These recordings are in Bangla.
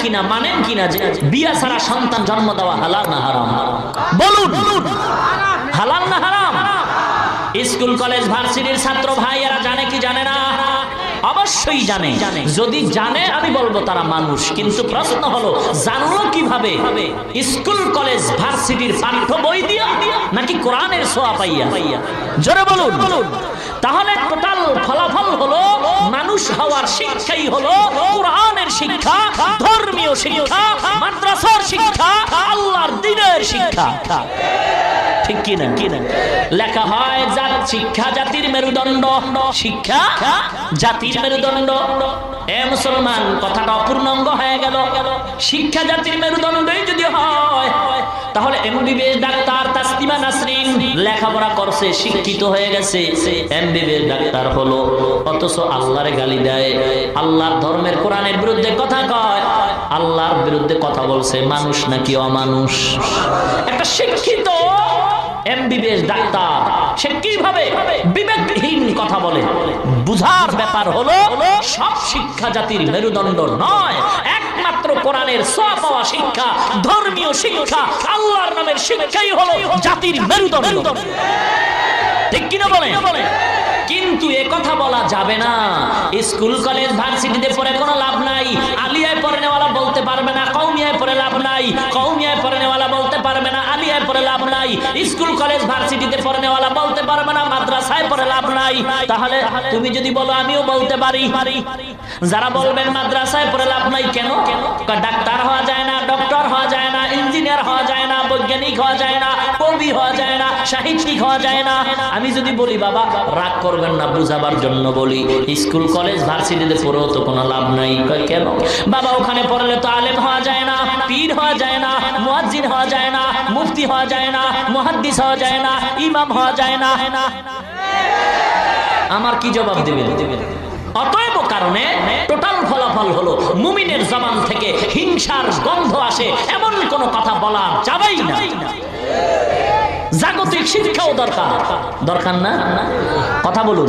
কিনা, মানেন কিনা যে বিয়া ছাড়া সন্তান জন্ম দেওয়া হালাল না হারাম? বলুন, হালাল না হারাম? স্কুল কলেজ ভার্সিটির ছাত্র ভাইয়েরা জানে কি জানে না? অবশ্যই জানে। যদি জানে আমি বলবো তারা মানুষ, কিন্তু প্রশ্ন হলো জানলো কিভাবে? স্কুল কলেজ ভার্সিটির পাঠ্য বই দিয়া নাকি কোরআনের ছোঁয়া পাইয়া? জোরে বলুন। তাহলে টোটাল ফলাফল হলো মানুষ হওয়ার শিক্ষাই হলো কোরআনের শিক্ষা, ধর্মীয় শিক্ষা, মাদ্রাসার শিক্ষা, আল্লাহর দ্বীনের শিক্ষা। ঠিক কিনা? লেখা হয় শিক্ষা জাতির মেরুদণ্ড, শিক্ষা জাতির মেরুদণ্ড। এ মুসলমান, কথাটা অপূর্ণাঙ্গ হয়ে গেল। শিক্ষা জাতির মেরুদণ্ডই যদি হয় তাহলে এমবিবিএস ডাক্তার তাসলিমা নাসরিন লেখাপড়া করছে, শিক্ষিত হয়ে গেছে, এমবিবিএস ডাক্তার হলো, অথচ আল্লাহরে গালি দেয়, আল্লাহর ধর্মের কোরআনের বিরুদ্ধে কথা কয়, আল্লাহর বিরুদ্ধে কথা বলছে। মানুষ নাকি অমানুষ? একটা শিক্ষিত এমবিবিএস ডাক্তার সে কিভাবে বিবেকহীন কথা বলে? বুঝার ব্যাপার হলো সব শিক্ষা জাতির মেরুদণ্ড নয়, একমাত্র কোরআনের ছোঁয়া পাওয়া শিক্ষা, ধর্মীয় শিক্ষা, আল্লাহর নামের শিক্ষাই হলো জাতির মেরুদণ্ড। ঠিক কিনা বলে? কিন্তু এ কথা বলা যাবে না স্কুল কলেজ ভার্সিটিতে পড়ে কোনো লাভ নাই, আলিয়ায় পড়ে নেওয়ালা বলতে পারবে না, কওমিয়ায় পড়ে লাভ নাই, কওমিয়ায় পড়ে নেওয়ালা বলতে পারবে না, আলিয়ায় পড়ে লাভ নাই, স্কুল কলেজ ভার্সিটিতে পড়ে নেওয়ালা বলতে পারবে না, মাদ্রাসায় পড়ে লাভ নাই। তাহলে তুমি যদি বলো আমিও বলতে পারি, যারা বলবেন মাদ্রাসায় পড়ে লাভ নাই কেন? ডাক্তার হওয়া যায় না, ডক্টর হওয়া যায় না, ইঞ্জিনিয়ার হওয়া যায় না, বৈজ্ঞানিক হওয়া যায় না, কবি হওয়া যায় না, সাহিত্যিক হওয়া যায় না। আমি যদি বলি বাবা রাগ করবেন না, বুঝাবার জন্য বলি, স্কুল কলেজ ভার্সিটিতে পড়েও তো কোনো লাভ নাই। কেন বাবা? ওখানে পড়লে তো আলেম হওয়া যায় না, পীর হওয়া যায় না, মুয়াজ্জিন হওয়া যায় না, মুফতি হওয়া যায় না, মুহাদ্দিস হওয়া যায় না, ইমাম হওয়া যায় না। আমার কি জবাব দেবেন? অতএব কারণে টোটাল ফলাফল হলো মুমিনের জবান থেকে হিংসার গন্ধ আসে এমন কোন কথা বলা যাবেই না। জাগতিক শিক্ষাও দরকার, দরকার না? কথা বলুন।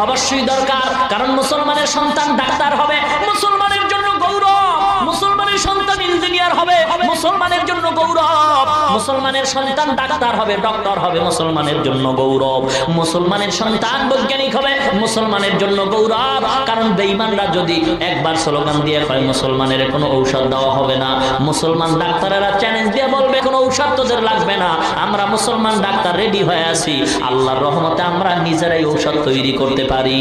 অবশ্যই দরকার, কারণ মুসলমানের সন্তান ডাক্তার হবে, মুসলমানের জন্য গৌরব। মুসলমানের সন্তান ইঞ্জিনিয়ার হবে, মুসলমানের জন্য গৌরব। মুসলমানের সন্তান ডাক্তার হবে, ডক্টর হবে, মুসলমানের জন্য গৌরব। মুসলমানের সন্তান বৈজ্ঞানিক হবে, মুসলমানের জন্য গৌরব। কারণ বেঈমানরা যদি একবার স্লোগান দিয়ে কয় মুসলমানের কোনো ঔষধ দেওয়া হবে না, মুসলমান ডাক্তারেরা চ্যালেঞ্জ দিয়ে বলবে কোনো ঔষধ তোদের লাগবে না, আমরা মুসলমান ডাক্তার রেডি হয়ে আছি, আল্লাহর রহমতে আমরা নিজেরাই ঔষধ তৈরি করতে পারি।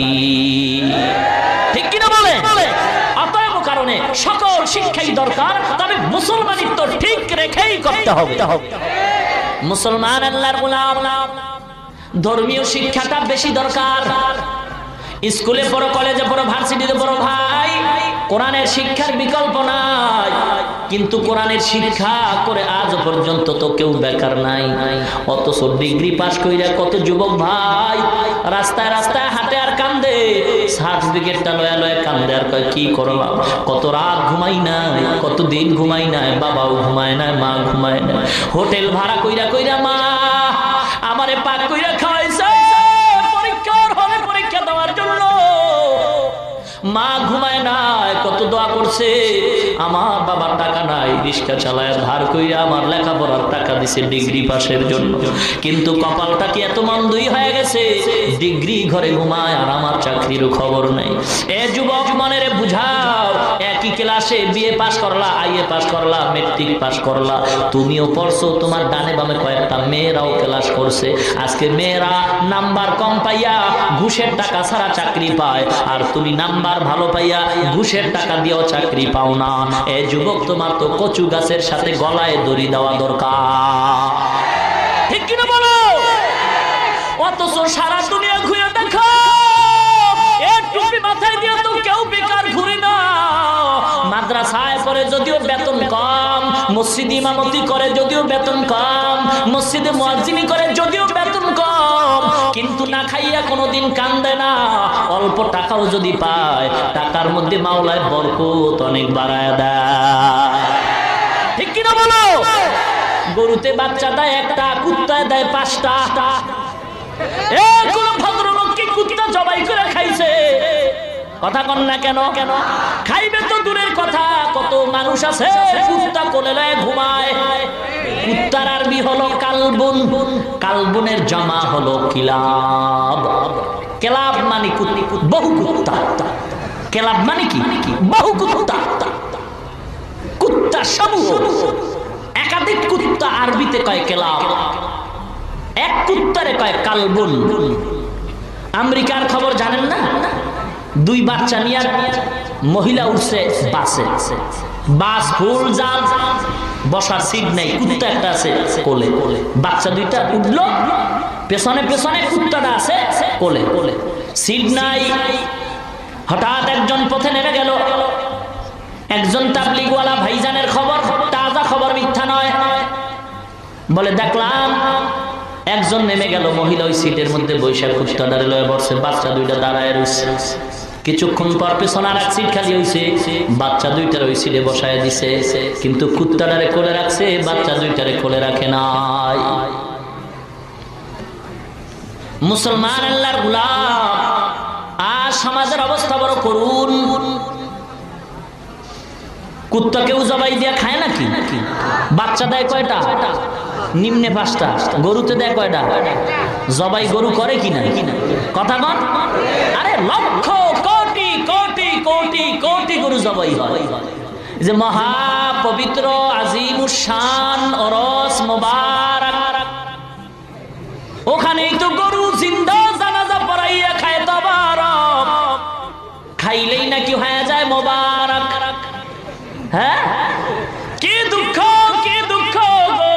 ঠিক কিনা বলে? অতএব কারণে সকল শিক্ষাই দরকার, তবে মুসলমানিত্ব ঠিক রেখেই করতে হবে। মুসলমান আল্লাহর গোলাম, ধর্মীয় শিক্ষাটা বেশি দরকার। স্কুলে পড়ো, কলেজে পড়ো, ভার্সিটিতে পড়ো, ভাই কোরআনের শিক্ষার বিকল্প নাই। কিন্তু কোরআনের শিক্ষা করে আজ পর্যন্ত তো কেউ বেকার নাই। অথচ ডিগ্রি পাস কইরা কত যুবক ভাই রাস্তায় রাস্তায় হাঁটে আর কান্দে, সার্টিফিকেটটা লয়া লয়া কান্দে আর কয় কি করলাম, কত রাত ঘুমাই নাই, কত দিন ঘুমাই নাই, বাবাও ঘুমায় নাই, মা ঘুমায় নাই, হোটেল ভাড়া কইরা কইরা মা আমারে পাক কইরা খাওয়াইছে পরীক্ষার হলে পরীক্ষা দেওয়ার জন্য, মা ঘুমায় নাই, কত দোয়া করছে, আমার বাবার টাকা নাই, রিক্সা চালায় ধার কইরা আমার লেখাপড়ার টাকা দিছে ডিগ্রি পাসের জন্য। কিন্তু কপালটা কি এত মন্দই হয়ে গেছে, ডিগ্রি ঘরে ঘুমায় আর আমার চাকরির খবর নেই। এ যুবক মনে রে বুঝাও, একই ক্লাসে বিএ পাস করলা, আইএ পাস করলা, মেট্রিক পাস করলা, তুমিও পড়ছো, তোমার ডানে বামে কয়েকটা মেয়েরাও ক্লাস করছে। আজকে মেয়েরা নাম্বার কম পাইয়া ঘুষের টাকা ছাড়া চাকরি পায়, আর তুমি নাম্বার ভালো পাইয়া ঘুষের টাকা দিয়েও চাকরি পাও না। এ যুবক, তোমার তো কচু গাছের সাথে গলায় দড়ি দেওয়া দরকার। ঠিক কিনা বলো? অথচ সারা দুনিয়া ঘুরে দেখো, এক টুপি মাথায় দিয়ে তো কেউ বেকার ঘুরি না। মাদ্রাসায় পড়ে যদিও বেতন কম, মসজিদ ইমামতি করে যদিও বেতন কম, মসজিদে মুয়াজ্জিনি করে যদিও বেতন কম, কিন্তু না খাইয়া কোনোদিন কান্দে না। অল্প টাকাও যদি পায়, টাকার মধ্যে মাওলায় বরকত অনেক বাড়ায় দেয়। ঠিক কিনা বলো? গরুতে বাচ্চা দেয় একটা, কুত্তায় দেয় 5টা। কোন ভদ্রলোক কি কুত্তা জবাই করে খাইছে? কথা কন না কেন? খাইবে তো দূরের কথা, কত মানুষ আছে কুত্তা কোলে লয়ে ঘুমায়। কুত্তার আরবি হলো কালবুন, কালবুনের জামা হলো কিলাব। কেলাব মানে বহু কুত্তা, কেলাব মানে কি বহু কুত্তা। কুত্তা সমূহ একাধিক কুত্তা আরবিতে কয় কেলাব, এক কুত্তারে কয় কালবুন। আমেরিকার খবর জানেন না? 2 বাচ্চা নিয়ে মহিলা উঠছে বাসে, বাস ফুল জাল, বসার সিট নাই, কুত্তা একটা আছে কোলে, বাচ্চা 2টা উঠলো, পেছনে পেছনে কুত্তাটা আছে কোলে, সিট নাই। হঠাৎ একজন পথে নেমে গেল, একজন তাবলিগওয়ালা ভাইজানের খবর, তাজা খবর, মিথ্যা নয়, বলে দেখলাম একজন নেমে গেল, মহিলা ওই সিটের মধ্যে বৈশাখ কুত্তাটারে লয়ে বসছে, বাচ্চা 2টা দাঁড়ায় রয়েছে। কিছুক্ষণ পর পেছনে আর এক সিট খালি হয়েছে, বাচ্চা 2টার ওই সিটে বসায় দিছে, কিন্তু কুত্তাটারে কোলে রাখছে, বাচ্চা 2টারে কোলে রাখে নাই। মুসলমান আল্লাহর গোলাম, আর সমাজের অবস্থা বড় করুন। কুত্তা কেউ জবাই দিয়ে খায় নাকি? বাচ্চা দেয় কয়টা? নিম্নে 5টা। গরুতে দেয় কয়টা? জবাই গরু করে কিনা? কথা বল। আরে লক্ষ কোটি কোটি কোটি কোটি গরু জবাই হয়। যে মহা পবিত্র আজিমুস শান ওরস মোবারক, ওখানেই তো গরু জিন্দা জানাজা পড়াইয়া খায় তবারক, খাইলেই নাকি হয়ে যায় মোবারক। হ্যাঁ, কি দুঃখ, কি দুঃখ গো।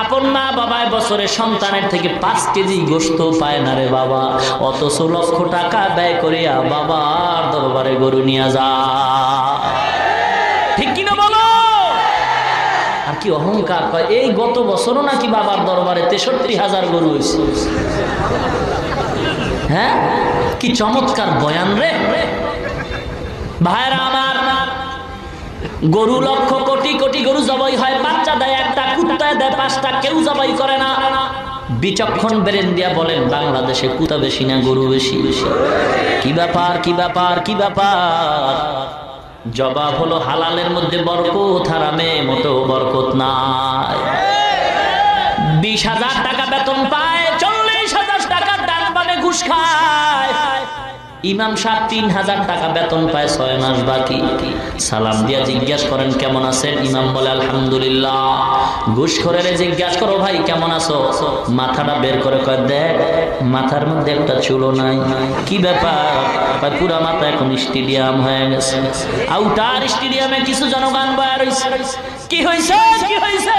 আপন মা বাবায় বছরে সন্তানের থেকে 5 কেজি গোশত পায় না রে বাবা, অথচ লক্ষ টাকা ব্যয় করিয়া বাবার দরবারে গরু নিয়ে যা। ঠিক কিনা বলো? আর কি অহংকার, কয় এই গত বছরও নাকি বাবার দরবারে 63,000 গরু হয়েছে। হ্যাঁ, কি চমৎকার বয়ান রে ভাইরা আমার। গরু লক্ষ কোটি কোটি গরু জবাই হয়, বাচ্চা দেয় একটা, কুত্তায় দেয় 5টা, কেউ জবাই করে না। বিচক্ষণ ব্রেন দিয়া বলেন বাংলাদেশে কুত্তা বেশি না গরু বেশি? কি ব্যাপার, কি ব্যাপার, কি ব্যাপার? জবাব হলো হালালের মধ্যে বরকত, হারামে মোটেও বরকত নাই। 20,000 টাকা বেতন পায়, 40,000 টাকা ডান বামে ঘুষ খায়। ইমাম সাহেব 3,000 টাকা বেতন পায়, 6 মাস বাকি। সালাম দিয়া জিজ্ঞেস করেন কেমন আছেন, ইমাম বলে আলহামদুলিল্লাহ। ঘুষখোরেরে জিজ্ঞেস করো ভাই কেমন আছো, মাথাটা বের করে কয় দেখ মাথার মধ্যে একটা চুলও নাই। কি ব্যাপার? পুরা মাথা এখন স্টেডিয়াম হয়ে গেছে। আউটার স্টেডিয়ামে কিছু জনগণ বয়া রইছে। কি হইছে, কি হইছে?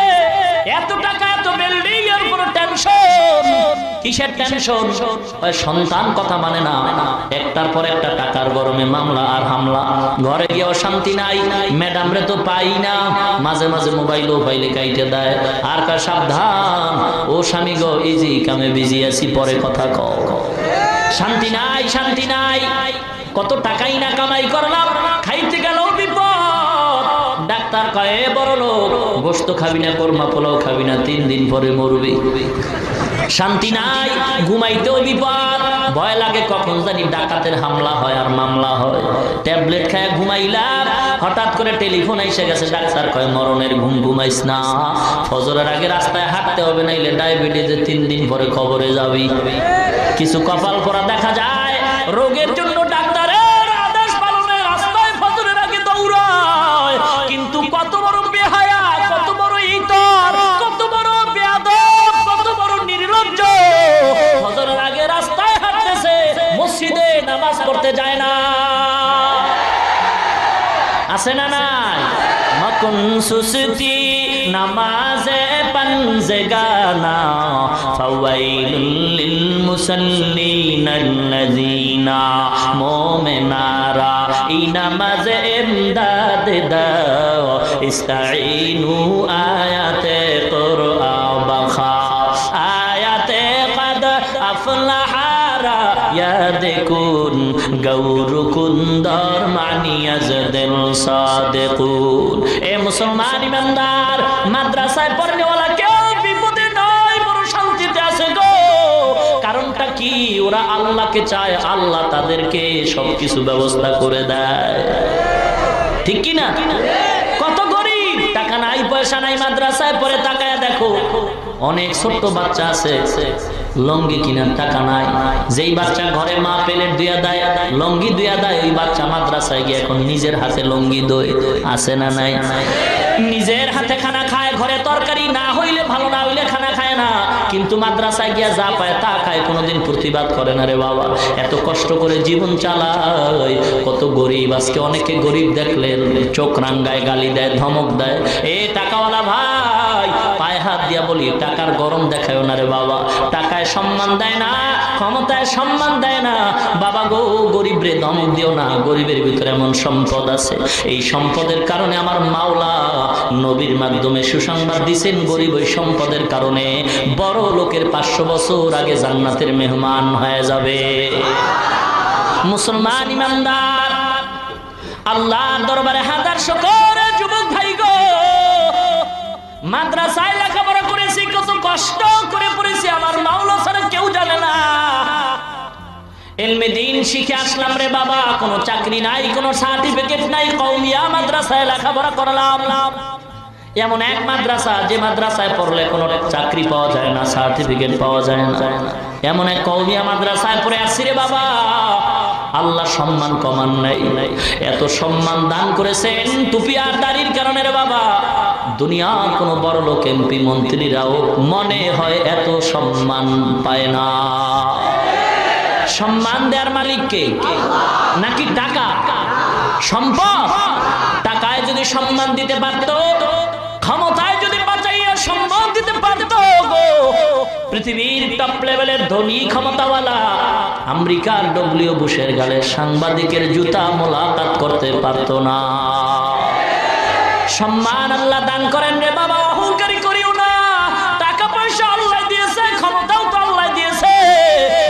এত টাকা, এত বিল্ডিং, এর উপর টেনশন। কিসের টেনশন? সন্তান কথা মানে না, একটার পর একটা টাকার গরমে মামলা আর হামলা, ঘরে গিয়ে শান্তি নাই, ম্যাডাম রে তো পাই না, মাঝে মাঝে মোবাইলও পাইলে কাইটে দেয়। আর কার সাবধান, ও স্বামী গো ইজি কামে বিজি আছি, পরে কথা কও। শান্তি নাই, শান্তি নাই। কত টাকাই না কামাই করলাম, খাইতে গেল বিপদ। ডাক্তার কয়ে বড় লোক, গোশত খাবি না, কোরমা পোলাও খাবি না, 3 দিন পরে মরবি। শান্তি নাই, ঘুমাইতেও বিপদ, ভয় লাগে কখন জানি ডাকাতের হামলা হয় আর মামলা হয়। ট্যাবলেট খায় ঘুমাইলাম, হঠাৎ করে টেলিফোন এসে গেছে, ডাক্তার কয় মরণের ঘুম ঘুমাইস না, ফজরের আগে রাস্তায় হাঁটতে হবে, নাইলে ডায়াবেটিসে 3 দিন পরে খবরে যাবি। কিছু কপাল পরা দেখা যায়, রোগের জন্য ডাক্তারের আদেশ পালনে রাস্তায় ফজরের আগে দৌড়ায়। কিন্তু কত বড় বেহায়া, কত বড় ইতর, কত বড় বেয়াদব, কত বড় নির্লজ্জ, ফজরের আগে রাস্তায় হাঁটতেছে, মসজিদে নামাজ পড়তে যায় না। আছে না নাই? মকুন সুসতি নামাজে পঞ্জগানা, ফাওয়াইলুল লিল মুসাল্লিন আল্লাযিনা, মুমিনারা এই নামাজে ইমদাদ দাও, ইস্তাঈনু আয়াতে কুরআন বাখা, আয়াতে কদ আফলাহারা ইয়াদকুন গৌরকুন্দর মানিয়াজদিল সাদিকুন। এ মুসলমান ইমানদার, মাদ্রাসায় পড়নেওয়ালা কেউ বিপদে নয়, বড় শান্তিতে আছে গো। কারণটা কি? ওরা আল্লাহকে চায়, আল্লাহ তাদেরকে সবকিছু ব্যবস্থা করে দেয়। ঠিক কি না? কত গরিব, টাকা নাই পয়সা নাই, মাদ্রাসায় পড়ে, তাকায় দেখো অনেক ছোট্ট বাচ্চা আছে লঙ্গি কিনার টাকা নাই। যেই বাচ্চা ঘরে মা পেলেট দুয়া দেয়, লঙ্গি দুয়া দেয়, ওই বাচ্চা মাদ্রাসায় গিয়ে এখন নিজের হাতে লঙ্গি দই, আছে না নাই? নিজের হাতে খানা খায়, ঘরে তরকারি না হইলে, ভালো না হইলে খানা খায় না, কিন্তু মাদ্রাসায় গিয়া যা পায় তা খায়, কোনোদিন প্রতিবাদ করে না রে বাবা। এত কষ্ট করে জীবন চালায়, কত গরিব। আজকে অনেকে গরিব দেখলেন চোখ রাঙ্গায়, গালি দেয়, ধমক দেয়। এ টাকাওয়ালা ভাই, পায়ে হাত দিয়া বলি, টাকার গরম দেখায় না রে বাবা। টাকায় সম্মান দেয় না, ক্ষমতায় সম্মান দেয় না বাবা গো। গরিব রে ধমক দিও না, গরিবের ভিতরে এমন সম্পদ আছে, এই সম্পদের কারণে আমার মাওলা নবীর মাধ্যমে সুসংবাদ দিয়েছেন, গরিব ওই সম্পদের কারণে বড় লোকের 500 বছর আগে জান্নাতের মেহমান হয়ে যাবে। মুসলমান ইমানদার, আল্লাহর দরবারে হাজার শুকর। যুবক ভাই গো, মাদ্রাসায় লেখাপড়া করেছি, কত কষ্ট করে পড়েছি, আমার মাওলা ছাড়া কেউ জানে না। ইলমে দ্বীন শিখে আসলাম রে বাবা, কোনো চাকরি নাই, কোনো সার্টিফিকেট নাই, কওমিয়া মাদ্রাসায় লেখাপড়া করলাম। এমন এক মাদ্রাসা, যে মাদ্রাসায় পড়লে কোনো চাকরি পাওয়া যায় না, সার্টিফিকেট পাওয়া যায় না, এমন এক কওমিয়া মাদ্রাসায় পড়ে আসছি রে বাবা। আল্লাহ সম্মান কমান নাই, এত সম্মান দান করেছেন টুপি আর দাড়ির কারণে রে বাবা। দুনিয়ার কোন বড় লোক, এমপি, মন্ত্রীরাও মনে হয় এত সম্মান পায় না। সম্মান দেওয়ার মালিক কে? নাকি টাকা, সম্পদ? টাকায় যদি সম্মান দিতে পারত, ক্ষমতায় যদি বাঁচাইয়া সম্মান দিতে পারত গো, পৃথিবীর টপ লেভেলের ধনী ক্ষমতাওয়ালা আমেরিকার ডব্লিউ বুশের গালে সাংবাদিকের জুতা মোলাকাত করতে পারত না। সম্মান আল্লাহ দান করেন রে বাবা, অহংকারী করিও না। টাকা পয়সা আল্লাহ দিয়েছে, ক্ষমতাও তো আল্লাহ দিয়েছে,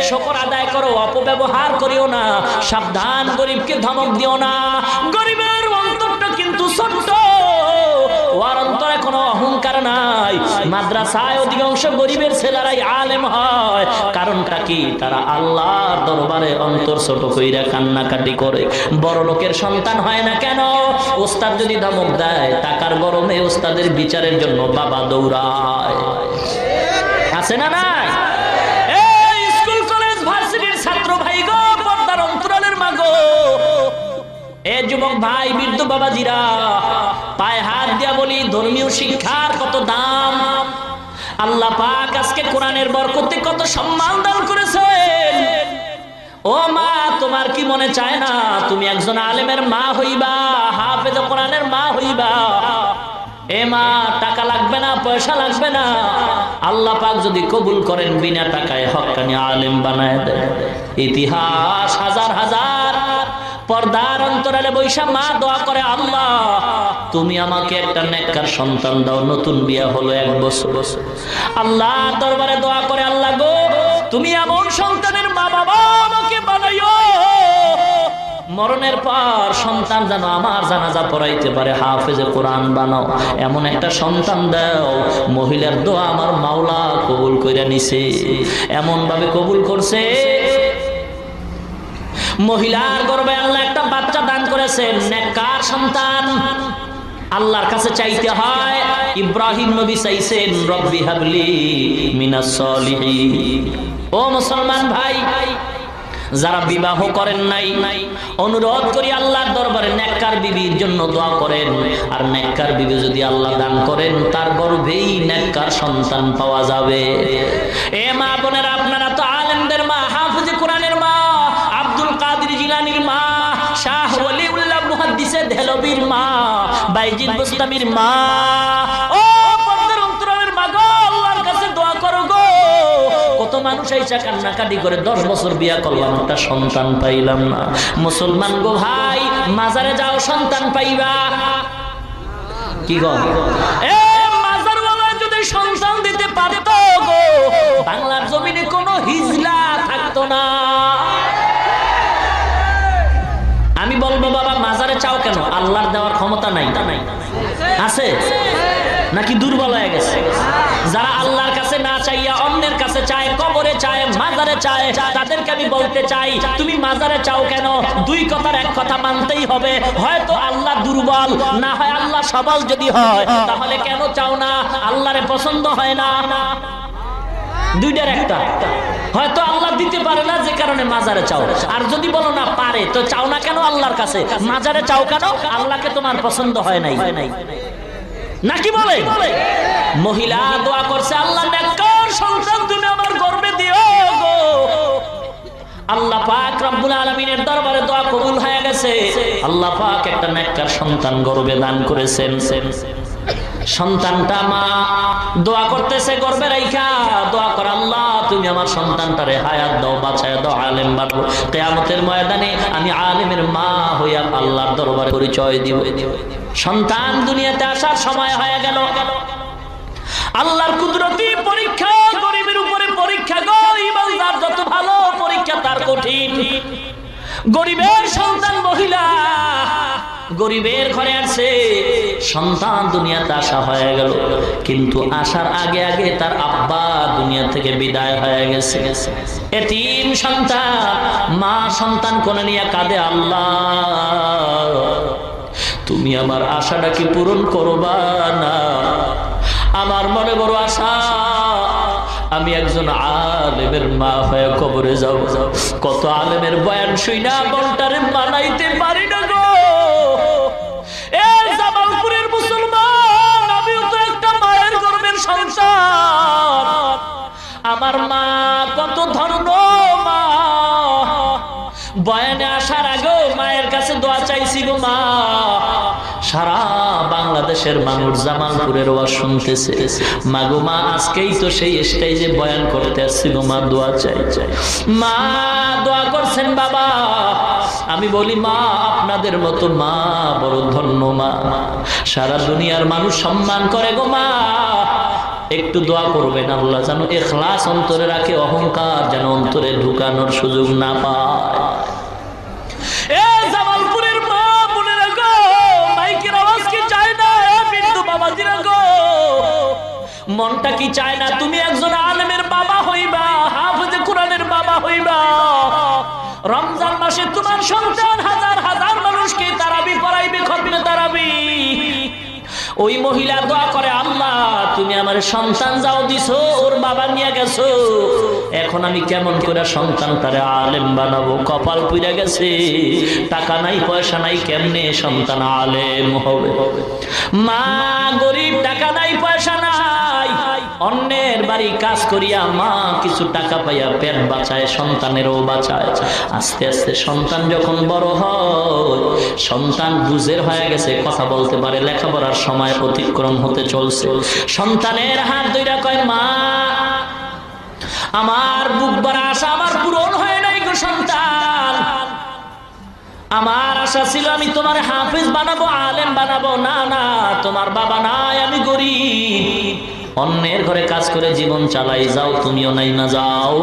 শুকর আদায় করো, অপব্যবহার করিও না। সাবধান, গরিবকে ধমক দিও না। গরিবের অন্তরটা কিন্তু ছোট্ট, ওর অন্তরে কোনো অহংকার নাই। মাদ্রাসায় অধিকাংশ গরিবের ছেলেরাই আলেম হয়, কারণটা কি? তারা আল্লাহর দরবারে অন্তর ছোট কইরা কান্নাকাটি করে। বড় লোকের সন্তান হয় না কেন? ওস্তাদ যদি ধমক দেয়, টাকার গরমে ওস্তাদের বিচারের জন্য বাবা দৌড়ায়, আছে না নাই? স্কুল কলেজ ভার্সিটির ছাত্র ভাই গো, পর্দার অন্তরালের মা গো, এ যুবক ভাই, বৃদ্ধ বাবাজিরা, পায়ে হাত দিয়া বলি, ধর্মীয় শিক্ষার কত দাম। আল্লাহ পাক আজকে কোরআনের বরকতে কত সম্মান দান করেছেন। ও মা, তোমার কি মনে চায় না তুমি একজন আলেমের মা হইবা, হাফেজ কোরআনের মা হইবা? এ মা, টাকা লাগবে না, পয়সা লাগবে না, আল্লাহ পাক যদি কবুল করেন, বিনা টাকায় হক্কানি আলেম বানায় দেয়। ইতিহাস হাজার হাজার পর্দার অন্তরালে বৈশা মা দোয়া করে, আল্লাহ তুমি আমাকে একটা নেককার সন্তান দাও। নতুন বিয়া হলো 1 বছর, আল্লাহ দরবারে দোয়া করে, আল্লাহ গো তুমি এমন সন্তানের মা বাবা আমাকে বানাইও, মরণের পর সন্তান যেন আমার জানাজা পড়াইতে পারে, হাফেজে কোরআন বানাও, এমন একটা সন্তান দাও। মহিলার দোয়া আমার মাওলা কবুল কইরা নিছে, এমন ভাবে কবুল করছে, মহিলার গর্ভে আল্লাহ একটা বাচ্চা দান করেছেন, নেককার সন্তান। আল্লাহর কাছে চাইতে হয়। ইব্রাহিম নবী চাইছেন, রব্বি হাবলি মিনাস সলিহিন। ও মুসলমান ভাই, যারা বিবাহ করেন নাই, অনুরোধ করি আল্লাহর দরবারে নেককার বিবির জন্য দোয়া করেন। আর নেককার বিবি যদি আল্লাহ দান করেন, তার গর্ভেই নেককার সন্তান পাওয়া যাবে। এ মা বোনেরা, আপনারা তো আলেমদের মা, হাফেজে কোরআনের মা, আব্দুল কাদের জিলানীর মা, শাহ ওলিউল্লাহ মুহাদ্দিসে দেহলভির মা, বাইজিদ বুস্তামির মা। ও পর্দার অন্তরালের মা গো, আল্লাহর কাছে দোয়া করো গো। কত মানুষ আইসা কান্নাকাটি করে, 10 বছর বিয়া করলাম, একটা সন্তান পাইলাম না। মুসলমান গো ভাই, মাজারে যাও, সন্তান পাইবা। কি গো, এ মাজারওয়ালা যদি সন্তান দিতে পারত গো, বাংলার জমিনে কোনো হিজলা থাকতো না। আমি বলবো বাবা, মাজারে চাও কেন? আল্লাহর দেওয়ার ক্ষমতা নাই, আছে নাকি দুর্বল হয়ে গেছে? যারা আল্লাহর কাছে না চাইয়া অন্য মমিনের কাছে চায়, কবরে চায়, মাজারে চায়, তাদেরকে আমি বলতে চাই তুমি মাজারে চাও কেন? দুই কথার এক কথা মানতেই হবে, হয়তো আল্লাহ দুর্বল, না হয় আল্লাহ সবল। যদি হয় তাহলে কেন চাও না? আল্লাহরে পছন্দ হয় না। দুইটার একটা, হয়তো আল্লাহ দিতে পারে না যে কারণে মাজারে চাও, আর যদি বলো না পারে তো চাও না কেন আল্লাহর কাছে? মাজারে চাও কেন? আল্লাহকে তোমার পছন্দ হয় নাই নাকি বলে? মহিলা দোয়া করছে, আল্লাহ নেককার সন্তান তুমি আমার গর্ভে দিও গো। আল্লাহ পাক রব্বুল আলামিনের দরবারে দোয়া কবুল হয়ে গেছে। আল্লাহ পাক একটা নেককার সন্তান গর্ভে দান করেছেন। সন্তানটা মা দোয়া করতেছে গর্ভে রাইখা, দোয়া কর আল্লাহ তুমি আমার সন্তানটারে হায়াত দাও, বাঁচায় দাও, আলেম বানাবো। কিয়ামতের ময়দানে আমি আলেমের মা হইয়া আল্লাহর দরবারে পরিচয় দিব। সন্তান দুনিয়াতে আসার সময় হয়ে গেল। আল্লাহর কুদরতি পরীক্ষা, গরিবের উপরে পরীক্ষা গো। ইমানদার যত ভালো, পরীক্ষা তার কঠিন। গরিবের সন্তান মহিলা গরিবের ঘরে আসছে, সন্তান দুনিয়াতে আসা হয়ে গেল, কিন্তু আসার আগে আগে তার আব্বা দুনিয়া থেকে বিদায় হয়ে গেছে। এতিম সন্তান, মা সন্তান কোলে নিয়ে কাঁদে, আল্লাহ তুমি আমার আশাটা কি পূরণ করবা না? আমার মনে বড় আশা, আমি একজন আলেমের মা হয়ে কবরে যাব। কত আলেমের বয়ান শুইনা বলটারে মানাইতে পারি না গো। এই জামালপুরের মুসলমান, আমিও তো একটা মায়ের গর্ভের সন্তান। আমার মা কত ধন্য মা, বয়ানে আসার আগে মায়ের কাছে দোয়া চাইছি গো মা। সারা বাংলাদেশের মানুষ জামালপুরের ওয়াজ শুনতেছে, মাগো মা আজকেই তো সেই স্টেজে বয়ান করতে আসছি গো মা, দোয়া চাই। মা দোয়া করছেন বাবা। আমি বলি মা আপনাদের মতো মা বড় ধন্য মা, সারা দুনিয়ার মানুষ সম্মান করে গো মা। একটু দোয়া করবেন আল্লাহ যেন ইখলাস অন্তরে রাখে, অহংকার যেন অন্তরে ঢুকানোর সুযোগ না পায়। জামালপুরের মা বোনেরা গো, মাইকের আওয়াজ কি চায় না? বিন্দু বাবাজিরা গো, মনটা কি চায় না তুমি একজন আলেমের বাবা হইবা, হাফেজে কোরআনের বাবা হইবা? রমজান মাসে তোমার সন্তান হাজার হাজার মানুষকে তারাবি পড়াইবে, খতমে তারাবি। ওই মহিলা দোয়া করে, আল্লাহ তুমি আমার সন্তান যাও দিছো, ওর বাবা নিয়ে গেছো, এখন আমি কেমন করে সন্তানটারে আলেম বানাবো? কপাল পুড়ে গেছে, টাকা নাই পয়সা নাই, কেমনে সন্তান আলেম হবে? মা গরিব, টাকা নাই পয়সা নাই, অন্যের বাড়ি কাজ করিয়া মা কিছু টাকা পাইয়া পেট বাঁচায়, সন্তানেরও বাঁচায়। আস্তে আস্তে সন্তান যখন বড় হয়, সন্তান বুঝের হয়ে গেছে, কথা বলতে পারে, লেখাপড়ার সময় অতিক্রম হতে চলছে। সন্তানের হাত ধইরা কয়, মা আমার বুক ভরা আশা আমার পূরণ হয় নাই গো সন্তান। আমার আশা ছিল আমি তোমার হাফেজ বানাবো, আলেম বানাবো। না না, তোমার বাবা নাই, আমি গরিব, অন্যের ঘরে কাজ করে জীবন চালাই, যাও তুমিও নাই না যাও।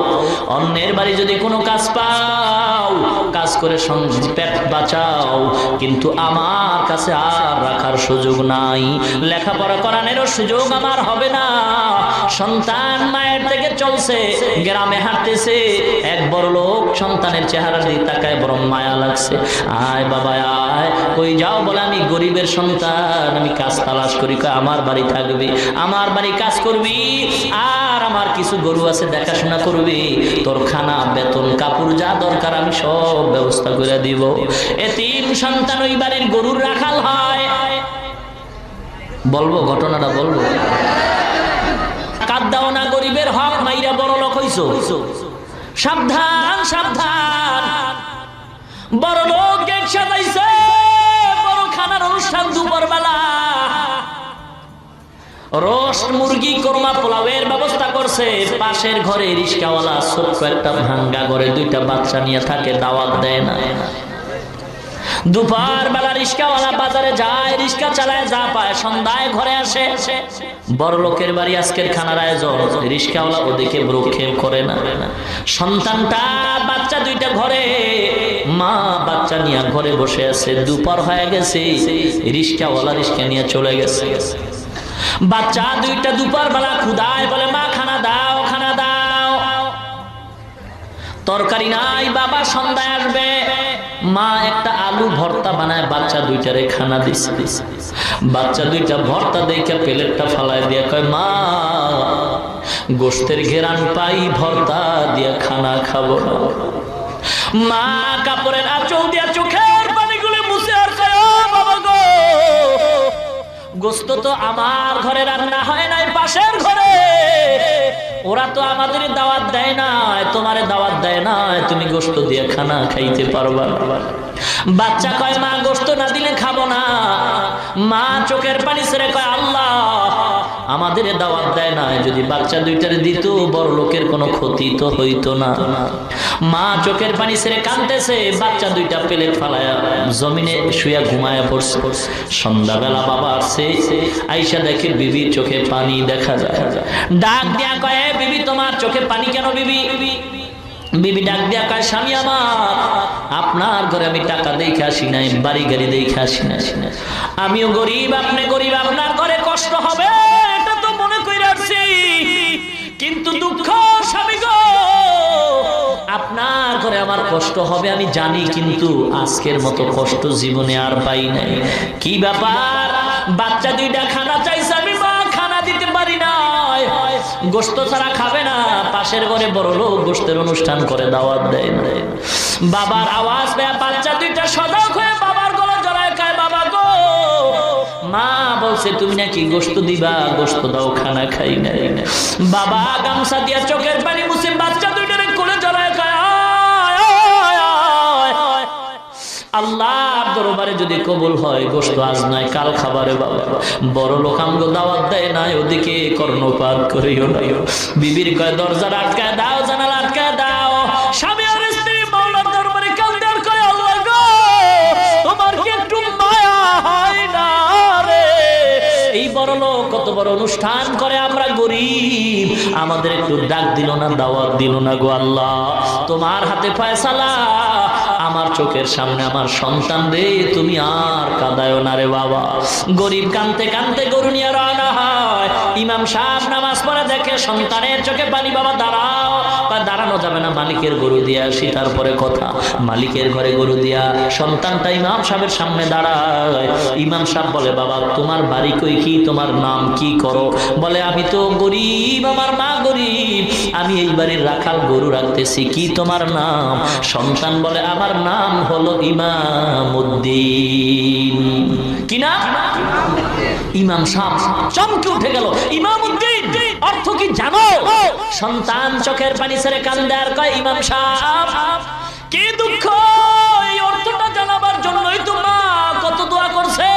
অন্যের বাড়ি যদি কোনো কাজ পাও, কাজ করে পেট বাঁচাও, কিন্তু আমার কাছে আর রাখার সুযোগ নাই, লেখাপড়া করানোরও সুযোগ আমার হবে না। সন্তান মায়ের থেকে চলছে, গ্রামে হাঁটতেছে, এক বড় লোক সন্তানের চেহারা দিয়ে তাকায়, বড় মায়া লাগছে। আয় বাবা আয়, কই যাও? বলে আমি গরিবের সন্তান, আমি কাজ তালাশ করি। আমার বাড়ি থাকবি, আমার বাড়ি কাজ করবি, আর আমার কিছু গরু আছে দেখাশোনা করবি, তোর খানা বেতন কাপড় যা দরকার আমি সব ব্যবস্থা করে দিব। এতিম সন্তান ওই বাড়ির গরুর রাখাল হয়। বলবো ঘটনাটা বলবো? কাঁদাও না, গরিবের হক মাইরা বড় লোক হইছো, সাবধান সাবধান। বড় লোক গেট সাজাইছে, বড় খানার অনুষ্ঠান দুপুর বেলা, রোস্ট মুরগি, কোরমা, পোলাওয়ের ব্যবস্থা করছে। পাশের ঘরে রিস্কাওয়ালা ছোট্ট একটা ভাঙ্গা ঘরে দুইটা বাচ্চা নিয়ে থাকে, দাওয়াত দেয় না। দুপুর বেলা রিস্কাওয়ালা বাজারে যায়, রিস্কা চালায়, যা পায় সন্ধ্যায় ঘরে আসে। বড় লোকের বাড়ি আজকের খানার আয়োজন, রিস্কাওয়ালা ওদিকে ভ্রুক্ষেপ করে না। সন্তানটা বাচ্চা দুইটা ঘরে, মা বাচ্চা নিয়ে ঘরে বসে আছে। দুপুর হয়ে গেছে, রিস্কাওয়ালা রিস্কা নিয়ে চলে গেছে। বাচ্চা দুইটা দুপুর বেলা ক্ষুধায় বলে, মা খানা দাও, খানা দাও। তরকারি নাই, বাবা সন্ধ্যায় আসবে, মা একটা আলু ভর্তা বানায় বাচ্চা দুইটারে খানা দিছে। বাচ্চা দুইটা ভর্তা দেখে প্লেটটা ফালায় দিয়ে কয়, মা গোশতের ঘেরান পাই, ভর্তা দিয়ে খানা খাবো না। মা কাপড়ের আঁচল দিয়া চোখের পানিগুলো মুছে আর কয়, ও বাবা গো, গোশত তো আমার ঘরে রান্না হয় নাই, পাশের ঘরে, ওরা তো আমাদের দাওয়াত দেয় না, তোমারে দাওয়াত দেয় না, তুমি গোশত দিয়ে খানা খাইতে পারবা। বাচ্চা কয়, মা গোশত না দিলে খাবো না। মা চোখের পানি ছেড়ে কয়, আল্লাহ আমাদের দাওয়াত দেয় না, যদি বাচ্চা দুইটারে দিত বড় লোকের কোনো ক্ষতি তো হইতো না। মা চোখের পানি ছেড়ে কাঁদতেছে, বাচ্চা দুইটা প্লেট ফালায়া জমিনে শুয়া ঘুমায়া পড়ছে। সন্ধ্যাবেলা বাবা আসছে, আইসা দেখে বিবির চোখে পানি দেখা যায়। ডাক দিয়া কয়, বিবি তোমার চোখে পানি কেন? বিবি বিবি ডাক দিয়া কয়, স্বামী আমার, আপনার ঘরে আমি টাকা দেখে আসি নাই, বাড়ি গাড়ি দেখে আসি না, আমিও গরিব, আপনি গরিব, আপনার ঘরে কষ্ট হবে এটা তো মনে করে আসছি, কিন্তু দুঃখ স্বামী গো, আপনার ঘরে আমার কষ্ট হবে আমি জানি, কিন্তু আজকের মতো কষ্ট জীবনে আর পাই নাই। কি ব্যাপার? বাচ্চা দুইটা খানা চাইছে, আমি মা খানা দিতে পারি না, গোশত ছাড়া খাবে না। পাশের ঘরে বড় লোক গোশতের অনুষ্ঠান করে, দাওয়াত দেয় না। বাবার আওয়াজ পেয়ে বাচ্চা দুইটা সজাগ হয়ে বাবার গলা জড়ায় কয়, বাবা গো, মা বলছে তুমি নাকি গোশত দিবা, গোশত দাও, খানা খাই নাই। বাবা গামছা দিয়া চোখের পানি মুছে বাচ্চা দুইটারে কোলে জড়ায় কয়, আল্লাহর দরবারে যদি কবুল হয় গোশত আজ নাই কাল খাবারে বাবা, বড় লোক আমগো দাওয়াত দেয় না, ওদিকে কর্ণপাত করিও না। বিবির কয়, দরজা আটকায় দাও, জানালা আটকায় দাও। স্বামী আর স্ত্রী মাওলার দরবারে কাঁদে আর কয়, আল্লাহ গো, তোমার কি একটু মায়া হয় না রে? এই বড় লোক কত বড় অনুষ্ঠান করে, আমরা গরিব, আমাদের একটু ডাক দিল না, দাওয়াত দিল না গো আল্লাহ, তোমার হাতে ফয়সালা। আমার চোখের সামনে আমার সন্তান রে, তুমি আর কাঁদায়ো না রে বাবা। গরিব কাঁদতে কাঁদতে গরু নিয়ে রওনা হয়। ইমাম সাহেব নামাজ পড়ে দেখে সন্তানের চোখে পানি। বাবা দাঁড়াও। দাঁড়ানো যাবে না, মালিকের গরু দিয়ে আসি তারপরে কথা। মালিকের ঘরে গরু দিয়া সন্তানটা ইমাম সাহেবের সামনে দাঁড়ায়। ইমাম সাহেব বলে, বাবা তোমার বাড়ি কই, কি তোমার নাম, কি করো? বলে, আমি তো গরিব, আমার মা গরিব, আমি এই বাড়ির রাখাল, গরু রাখতেছি। কি তোমার নাম? সন্তান বলে, আমার নাম হলো ইমামউদ্দিন। কি নাম? ইমাম সাহেব চমকে উঠে গেল। ইমামউদ্দিন অর্থ কি জানো? সন্তান চোখের পানি ছেড়ে কান্দে আর কয়, ইমাম সাহেব কি দুঃখ, এই অর্থটা জানাবার জন্যই তো মা কত দোয়া করছে,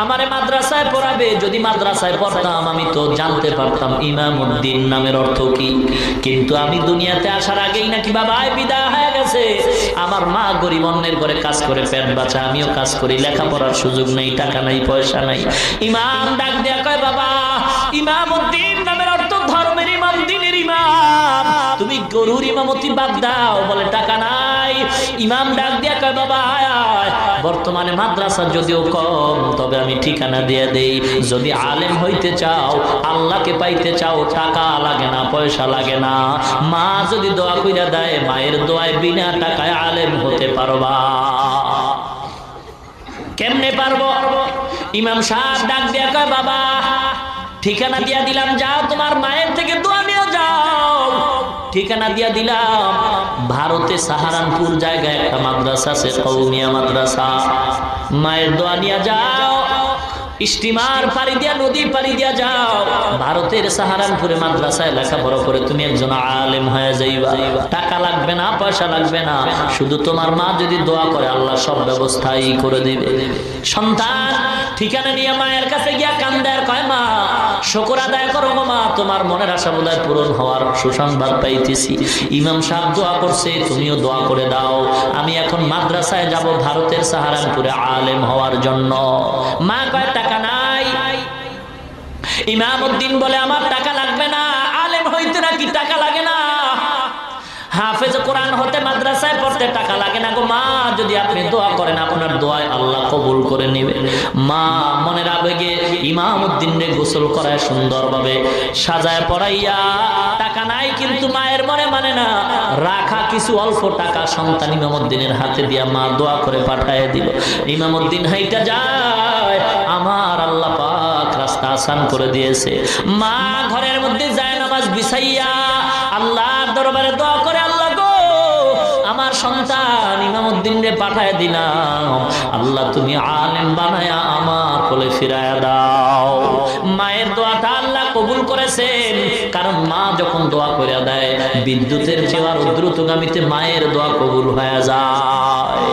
আমারে মাদ্রাসায় পড়াবে। যদি মাদ্রাসায় পড়তাম আমি তো জানতে পারতাম ইমামউদ্দিন নামের অর্থ কি। কিন্তু আমি দুনিয়াতে আসার আগেই নাকি বাবা বিদায় হয়ে গেছে। আমার মা গরিব, অন্যের ঘরে কাজ করে পেট বাঁচা, আমিও কাজ করি, লেখাপড়ার সুযোগ নেই, টাকা নাই, পয়সা নাই। ইমাম ডাক দেয়া কয়, বাবা ইমামউদ্দিন নামের অর্থ ধর্মের ইমাম, দ্বীনের ইমাম, তুমি গরুর ইমামতি বাদ দাও। বলে, টাকা নাই। ইমাম ডাক দেয়া কয়, বাবা বর্তমানে মাদ্রাসা যদিও কম, তবে আমি ঠিকানা দিয়ে দেই, যদি আলেম হইতে চাও, আল্লাহকে পাইতে চাও, টাকা লাগে না, পয়সা লাগে না। মা যদি দোয়া কইরা দেয়, মায়ের দোয়ায় বিনা টাকায় আলেম হতে পারবা। কেমনে পারবো? ইমাম সাহেব ডাক দিয়া কয়, বাবা ঠিকানা দিয়া দিলাম, যাও তোমার মায়ের থেকে দোয়া নিয়ে যাও। ঠিকানা দিয়া দিলাম, ভারতে সাহারানপুর জায়গায় একটা মাদ্রাসা আছে, কওমিয়া মাদ্রাসা। মায়ের দোয়া নিয়ে যাও, স্টিমার পাড়ি দিয়া, নদী পাড়ি দিয়া যাও, ভারতের সাহারানপুরে মাদ্রাসায় লেখাপড়া করে তুমি একজন আলেম হয়ে যাইবা। টাকা লাগবে না, পয়সা লাগবে না, শুধু তোমার মা যদি দোয়া করে আল্লাহ সব ব্যবস্থাই করে দিবে। সন্তান ঠিকানা নিয়ে মায়ের কাছে গিয়া কান্দে আর কয়, মা শুকর আদায় করো গো মা, তোমার মনের আশা বোধহয় পূরণ হওয়ার সুসংবাদ পাইতেছি। ইমাম সাহেব দোয়া করছে, তুমিও দোয়া করে দাও, আমি এখন মাদ্রাসায় যাব ভারতের সাহারানপুরে আলেম হওয়ার জন্য। মা কয়, টাকা নাই। ইমামউদ্দিন বলে, আমার টাকা লাগবে না, আলেম হইতে নাকি টাকা লাগে না? হাফেজ কোরআন হতে মাদ্রাসায় পড়তে টাকা লাগে না গো মা, যদি আপনি দোয়া করেন আপনার দোয়ায় আল্লাহ কবুল করে নেবে। মা মনের আবেগে ইমামউদ্দিন রে গোসল করায় সুন্দরভাবে সাজায় পড়াইয়া, টাকা নাই কিন্তু মায়ের মনে মানে না, রাখা কিছু অল্প টাকা সন্তান ইমামউদ্দিনের হাতে দিয়া মা দোয়া করে পাঠায় দিল। ইমামউদ্দিন হাইটা যায়, আমার আল্লাহ পাক রাস্তা আসান করে দিয়েছে। মা ঘরের মধ্যে যায় নামাজ বিছাইয়া আল্লাহর দরবারে দোয়া করে, আল্লাহ গো আমার সন্তান ইমামউদ্দিন রে পাঠায় দিলাম, আল্লাহ তুমি আলেম বানায়া আমার কোলে ফিরায়া দাও। মায়ের দোয়াটা আল্লাহ কবুল করেছেন, কারণ মা যখন দোয়া করে দেয় বিদ্যুতের চেয়ে দ্রুতগামীতে মায়ের দোয়া কবুল হয়ে যায়।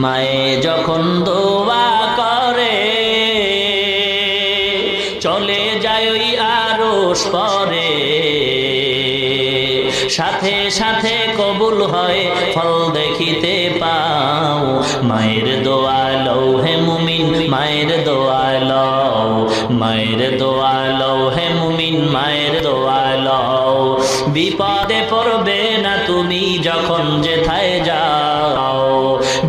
মায়ে যখন দোয়া করে চলে যায় ওই আরশ পরে, সাথে সাথে কবুল হয় ফল দেখিতে পাও। মায়ের দোয়া লও হে মুমিন, মায়ের দোয়া লও, মায়ের দোয়া লও হে মুমিন, মায়ের দোয়া লও। বিপদে পড়বে না তুমি যখন যেথায় যাও,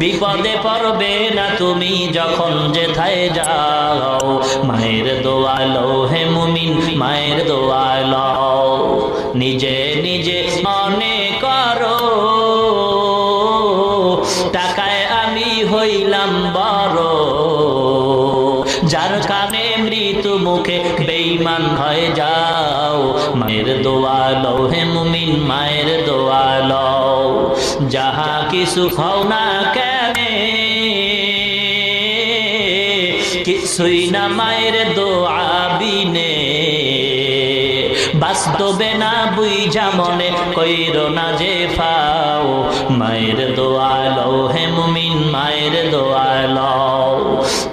বিপদে পড়বে না তুমি যখন যেথায় যাও। মায়ের দোয়া লও হে মুমিন, মায়ের দোয়া লও। নিজে নিজে মনে করো টাকায় আমি হইলাম বড়, যার কানে মৃত্যু মুখে বেঈমান হয়ে যাও। মায়ের দোয়া লও হে মুমিন, মায়ের দোয়া লও। যাহা কিছু হও না কেন কিছুই না মায়ের দোয়া বিনে, বাস্তবে না বুঝা মনে কইরো না যে ফাও। মায়ের দোয়া লও হে মুমিন, মায়ের দোয়া লও।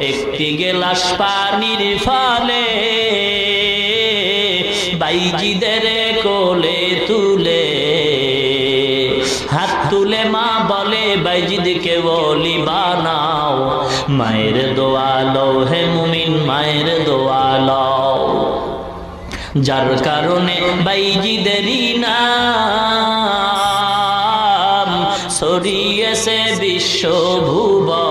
একটি গেলাস পানির ফলে বাইজিদের কোলে তুলে, হাত তুলে মা বলে বাইজিদকে বলি বানাও। মায়ের দোয়া লও হে মুমিন, মায়ের দোয়া লও। যার কারণে বাইজিদেরই নাম ছড়িয়েছে বিশ্বভুবন।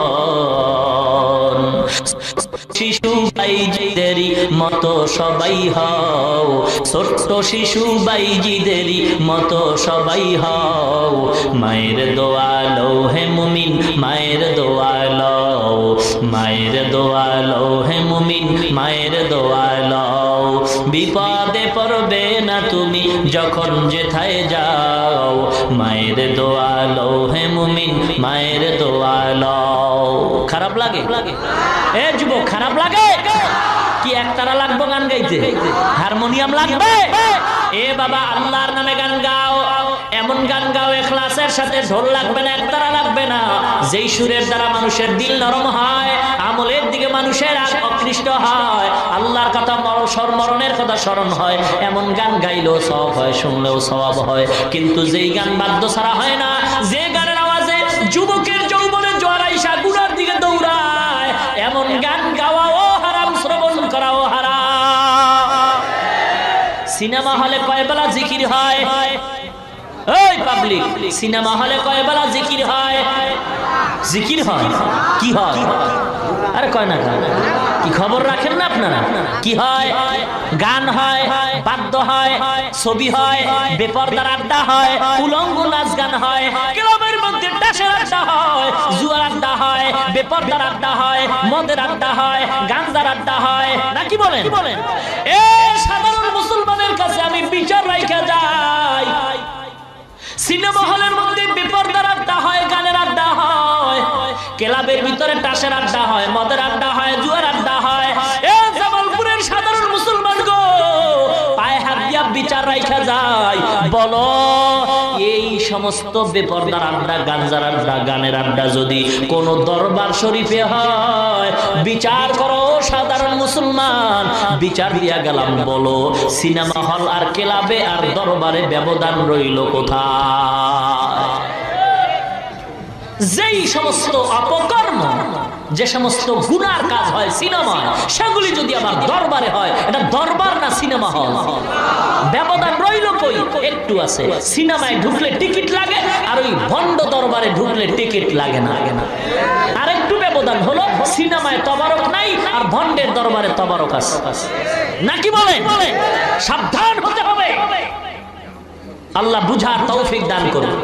শিশু বাইজিদেরই মতো সবাই হও, ছোট্ট শিশু বাইজিদেরই মতো সবাই হও। মায়ের দোয়া লও হে মুমিন, মায়ের দোয়া লও, মায়ের দোয়া লও হে মুমিন, মায়ের দোয়া লও। বিপদে পড়বে না তুমি যখন যেথায় যাও। মায়ের দোয়া লও হে মুমিন, মায়ের দোয়া লও। খারাপ লাগে? এ যুবক খারাপ লাগে কি? একতারা লাগবো গান গাইতে? হারমোনিয়াম লাগবে? এ বাবা আল্লাহর নামে গান গাও, এমন গান গাও ইখলাসের সাথে, ঢোল লাগবে না, একতারা লাগবে না। যেই সুরের দ্বারা মানুষের দিল নরম হয়, আমলের দিকে মানুষের আকৃষ্ট হয়, আল্লাহর কথা মরণের কথা স্মরণ হয়, এমন গান গাইলেও সওয়াব হয়, শুনলেও সওয়াব হয়। কিন্তু যেই গান বাদ্য ছাড়া হয় না, যে গানের আওয়াজে যুবকের যৌবনে জড়াইসা গুনার দিকে দৌড়ায়, এমন গান গাওয়াও হারাম, শ্রবণ করাও হারাম। সিনেমা হলে কয় বেলা জিকির হয়? এই পাবলিক, সিনেমা হলে কয় বেলা জিকির হয়? জিকির হয়? কি হয়? আরে কয় না কি খবর রাখেন না আপনারা? কি হয়? গান হয়, বাদ্য হয়, ছবি হয়, বেপরদার আড্ডা হয়, উলঙ্গ নাচ গান হয়, ক্লাবের মধ্যে টাসের আড্ডা হয়, জুয়ার আড্ডা হয়, বেপরদার আড্ডা হয়, মদের আড্ডা হয়, গাঞ্জার আড্ডা হয়, নাকি বলেন? এ সাধারণ মুসলমানের কাছে আমি বিচার রাইখা যাই, সিনেমা হলের মধ্যে বেপরদার আড্ডা হয়, গানের আড্ডা হয়, ক্লাবের ভিতরে টাসের আড্ডা হয়, মদের আড্ডা হয়, জুয়ার আড্ডা হয়। এ জামালপুরের সাধারণ মুসলমান গো, পায়ে হাত দিয়া বিচার রাইখা যায়, বলো এই সমস্ত বেপরদার আড্ডা, গাঞ্জার আড্ডা, গানের আড্ডা যদি কোন দরবার শরীফে হয়, বিচার করো সাধারণ মুসলমান। বিচার দিয়া গেলাম, বলো সিনেমা হল আর ক্লাবে আর দরবারে ব্যবধান রইল কোথায়? যেই সমস্ত অপকর্ম, যে সমস্ত গুনার কাজ হয় সিনেমায়, সেগুলি যদি আমার দরবারে হয়, এটা দরবার না সিনেমা হল? ব্যবধান রইল কই? একটু আছে। সিনেমায় ঢুকলে টিকিট লাগে, আর ওই ভণ্ড দরবারে ঢুকলে টিকিট লাগে না। আর একটু ব্যবধান হলো, সিনেমায় তবারক নাই আর ভণ্ডের দরবারে তবারক আছে। নাকি বলেন? সাবধান হতে হবে। আল্লাহ বুঝার তৌফিক দান করুন।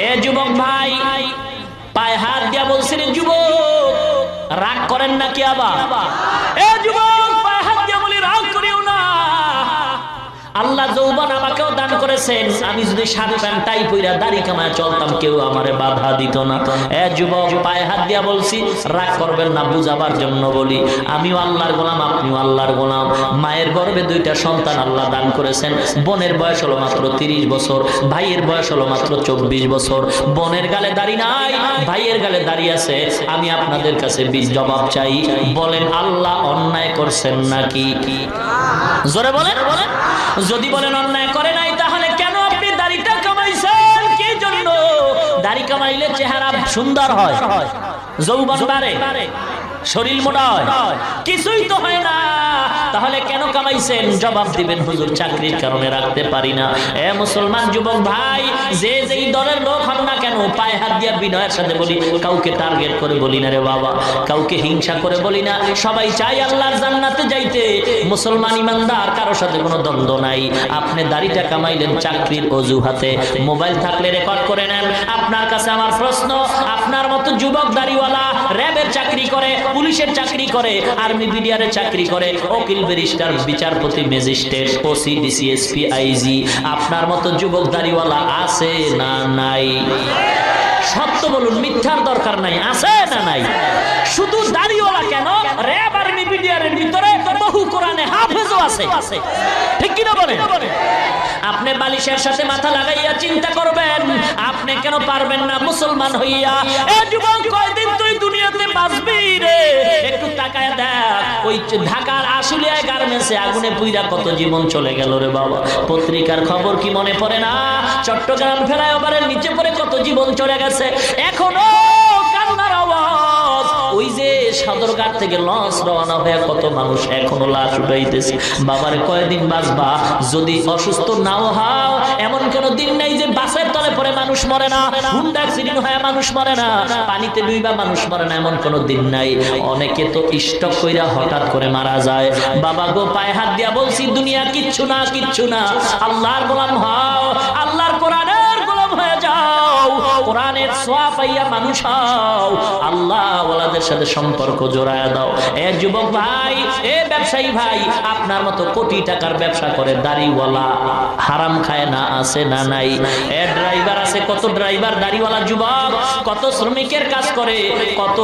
এ যুবক ভাই, পায়ে হাত দিয়া বলছেন, যুবক রাগ করেন নাকি আবার? এ যুবক, পায়ে হাত দিয়া বলি রাগ করিও না। আল্লাহ যৌবন আমাকেও দান করেছেন। আমি যদি শার্ট প্যান্ট টাই পইরা দাড়ি কামায় চলতাম, কেউ আমারে বাধা দিত না। এ যুবক, পায়ে হাত দিয়া বলছি, রাগ করবেন না, বুঝাবার জন্য বলি। আমিও আল্লাহর গোলাম, আপনিও আল্লাহর গোলাম। মায়ের গর্ভে দুইটা সন্তান আল্লাহ দান করেছেন। বোনের বয়স হলো মাত্র 30 বছর, ভাইয়ের বয়স হলো মাত্র 24 বছর। বোনের গালে দাড়ি নাই, ভাইয়ের গালে দাড়ি আছে। আমি আপনাদের কাছে জবাব চাই, বলেন আল্লাহ অন্যায় করছেন নাকি? জোরে বলেন। যদি বলেন অন্যায় করে নাই, তাহলে কেন আপনি দাড়িটা কামাইছেন? কি জন্য? দাড়ি কামাইলে চেহারা সুন্দর হয়, যৌবন বাড়ে, শরীর মোটা হয়, কিছুই তো হয় না। তাহলে কেন কামাইছেন? জবাব দিবেন, হুজুর চাকরির কারণে রাখতে পারি না। এ মুসলমান যুবক ভাই, যেই দলের লোক হন না কেন, পায়ে হাত দিয়া বিনয়ের সাথে বলি, কাউকে টার্গেট করে বলি না রে বাবা, কাউকে হিংসা করে বলি না। সবাই চাই আল্লাহর জান্নাতে যাইতে। মুসলমান ইমানদার, কারোর সাথে কোনো দ্বন্দ্ব নাই। আপনি দাড়িটা কামাইলেন চাকরির অজুহাতে, মোবাইল থাকলে রেকর্ড করে নেন। আপনার কাছে আমার প্রশ্ন, আপনার মতো যুবক দাড়িওয়ালা র্যাবের চাকরি করে, পুলিশের চাকরি করে, আর্মি বিডিআরের চাকরি করে, উকিল ব্যারিস্টার বিচারপতি magistrate OC DC SP IG, আপনার মতো যুবক দাড়িওয়ালা আছে না নাই? সত্য বলুন, মিথ্যার দরকার নাই। আছে না নাই? শুধু দাড়িওয়ালা কেন, র্যাব আর্মি বিডিআরের ভিতরে বহু কোরআনে হাফেজও আছে। ঠিক কি না বলেন? আপনি বালিশের সাথে মাথা লাগাইয়া চিন্তা করবেন, আপনি কেন পারবেন না মুসলমান হইয়া? এ যুবক, কয়দিন তুই দুনিয়াতে বাঁচবি রে? একটু তাকায় দেখ, ওই ঢাকার আশুলিয়ায় গার্মেন্টসে আগুনে পুইরা কত জীবন চলে গেল রে বাবা। পত্রিকার খবর কি মনে পড়ে না? চট্টগ্রাম ফ্লাইওভারের নিচে পড়ে কত জীবন চলে গেছে। এখনো কান্নার আওয়াজ। ওই যে সদরঘাট থেকে লঞ্চ রওনা হয়ে কত মানুষ এখনো লাশ উঠাইতেছে। বাবার কয়দিন বাঁচবা? যদি অসুস্থ নাও হও, এমন কোন দিন নাই যে বাসের তলে পড়ে মানুষ মরে না, হুন্ডা অ্যাক্সিডেন্ট হয়ে মানুষ মরে না, পানিতে ডুইবা মানুষ মরে না, এমন কোন দিন নাই। অনেকে তো স্ট্রোক কইরা হঠাৎ করে মারা যায়। বাবা গো, পায়ে হাত দিয়া বলছি, দুনিয়া কিচ্ছু না, কিচ্ছু না। আল্লাহর গোলাম হও, আল্লাহর কোরআনের গোলাম হয়ে যাও, কোরআনের ছোঁয়া পাইয়া মানুষ হও, আল্লাহ ওয়ালাদের সাথে সম্পর্ক জোড়ায় দাও। এ যুবক ভাই, এ ব্যবসায়ী ভাই, আপনার মতো কোটি টাকার ব্যবসা করে দাড়িওয়ালা হারাম খায় না? আছে না নাই? এ ড্রাইভার আছে, কত ড্রাইভার দাড়িওয়ালা যুবক, কত শ্রমিকের কাজ করে, কত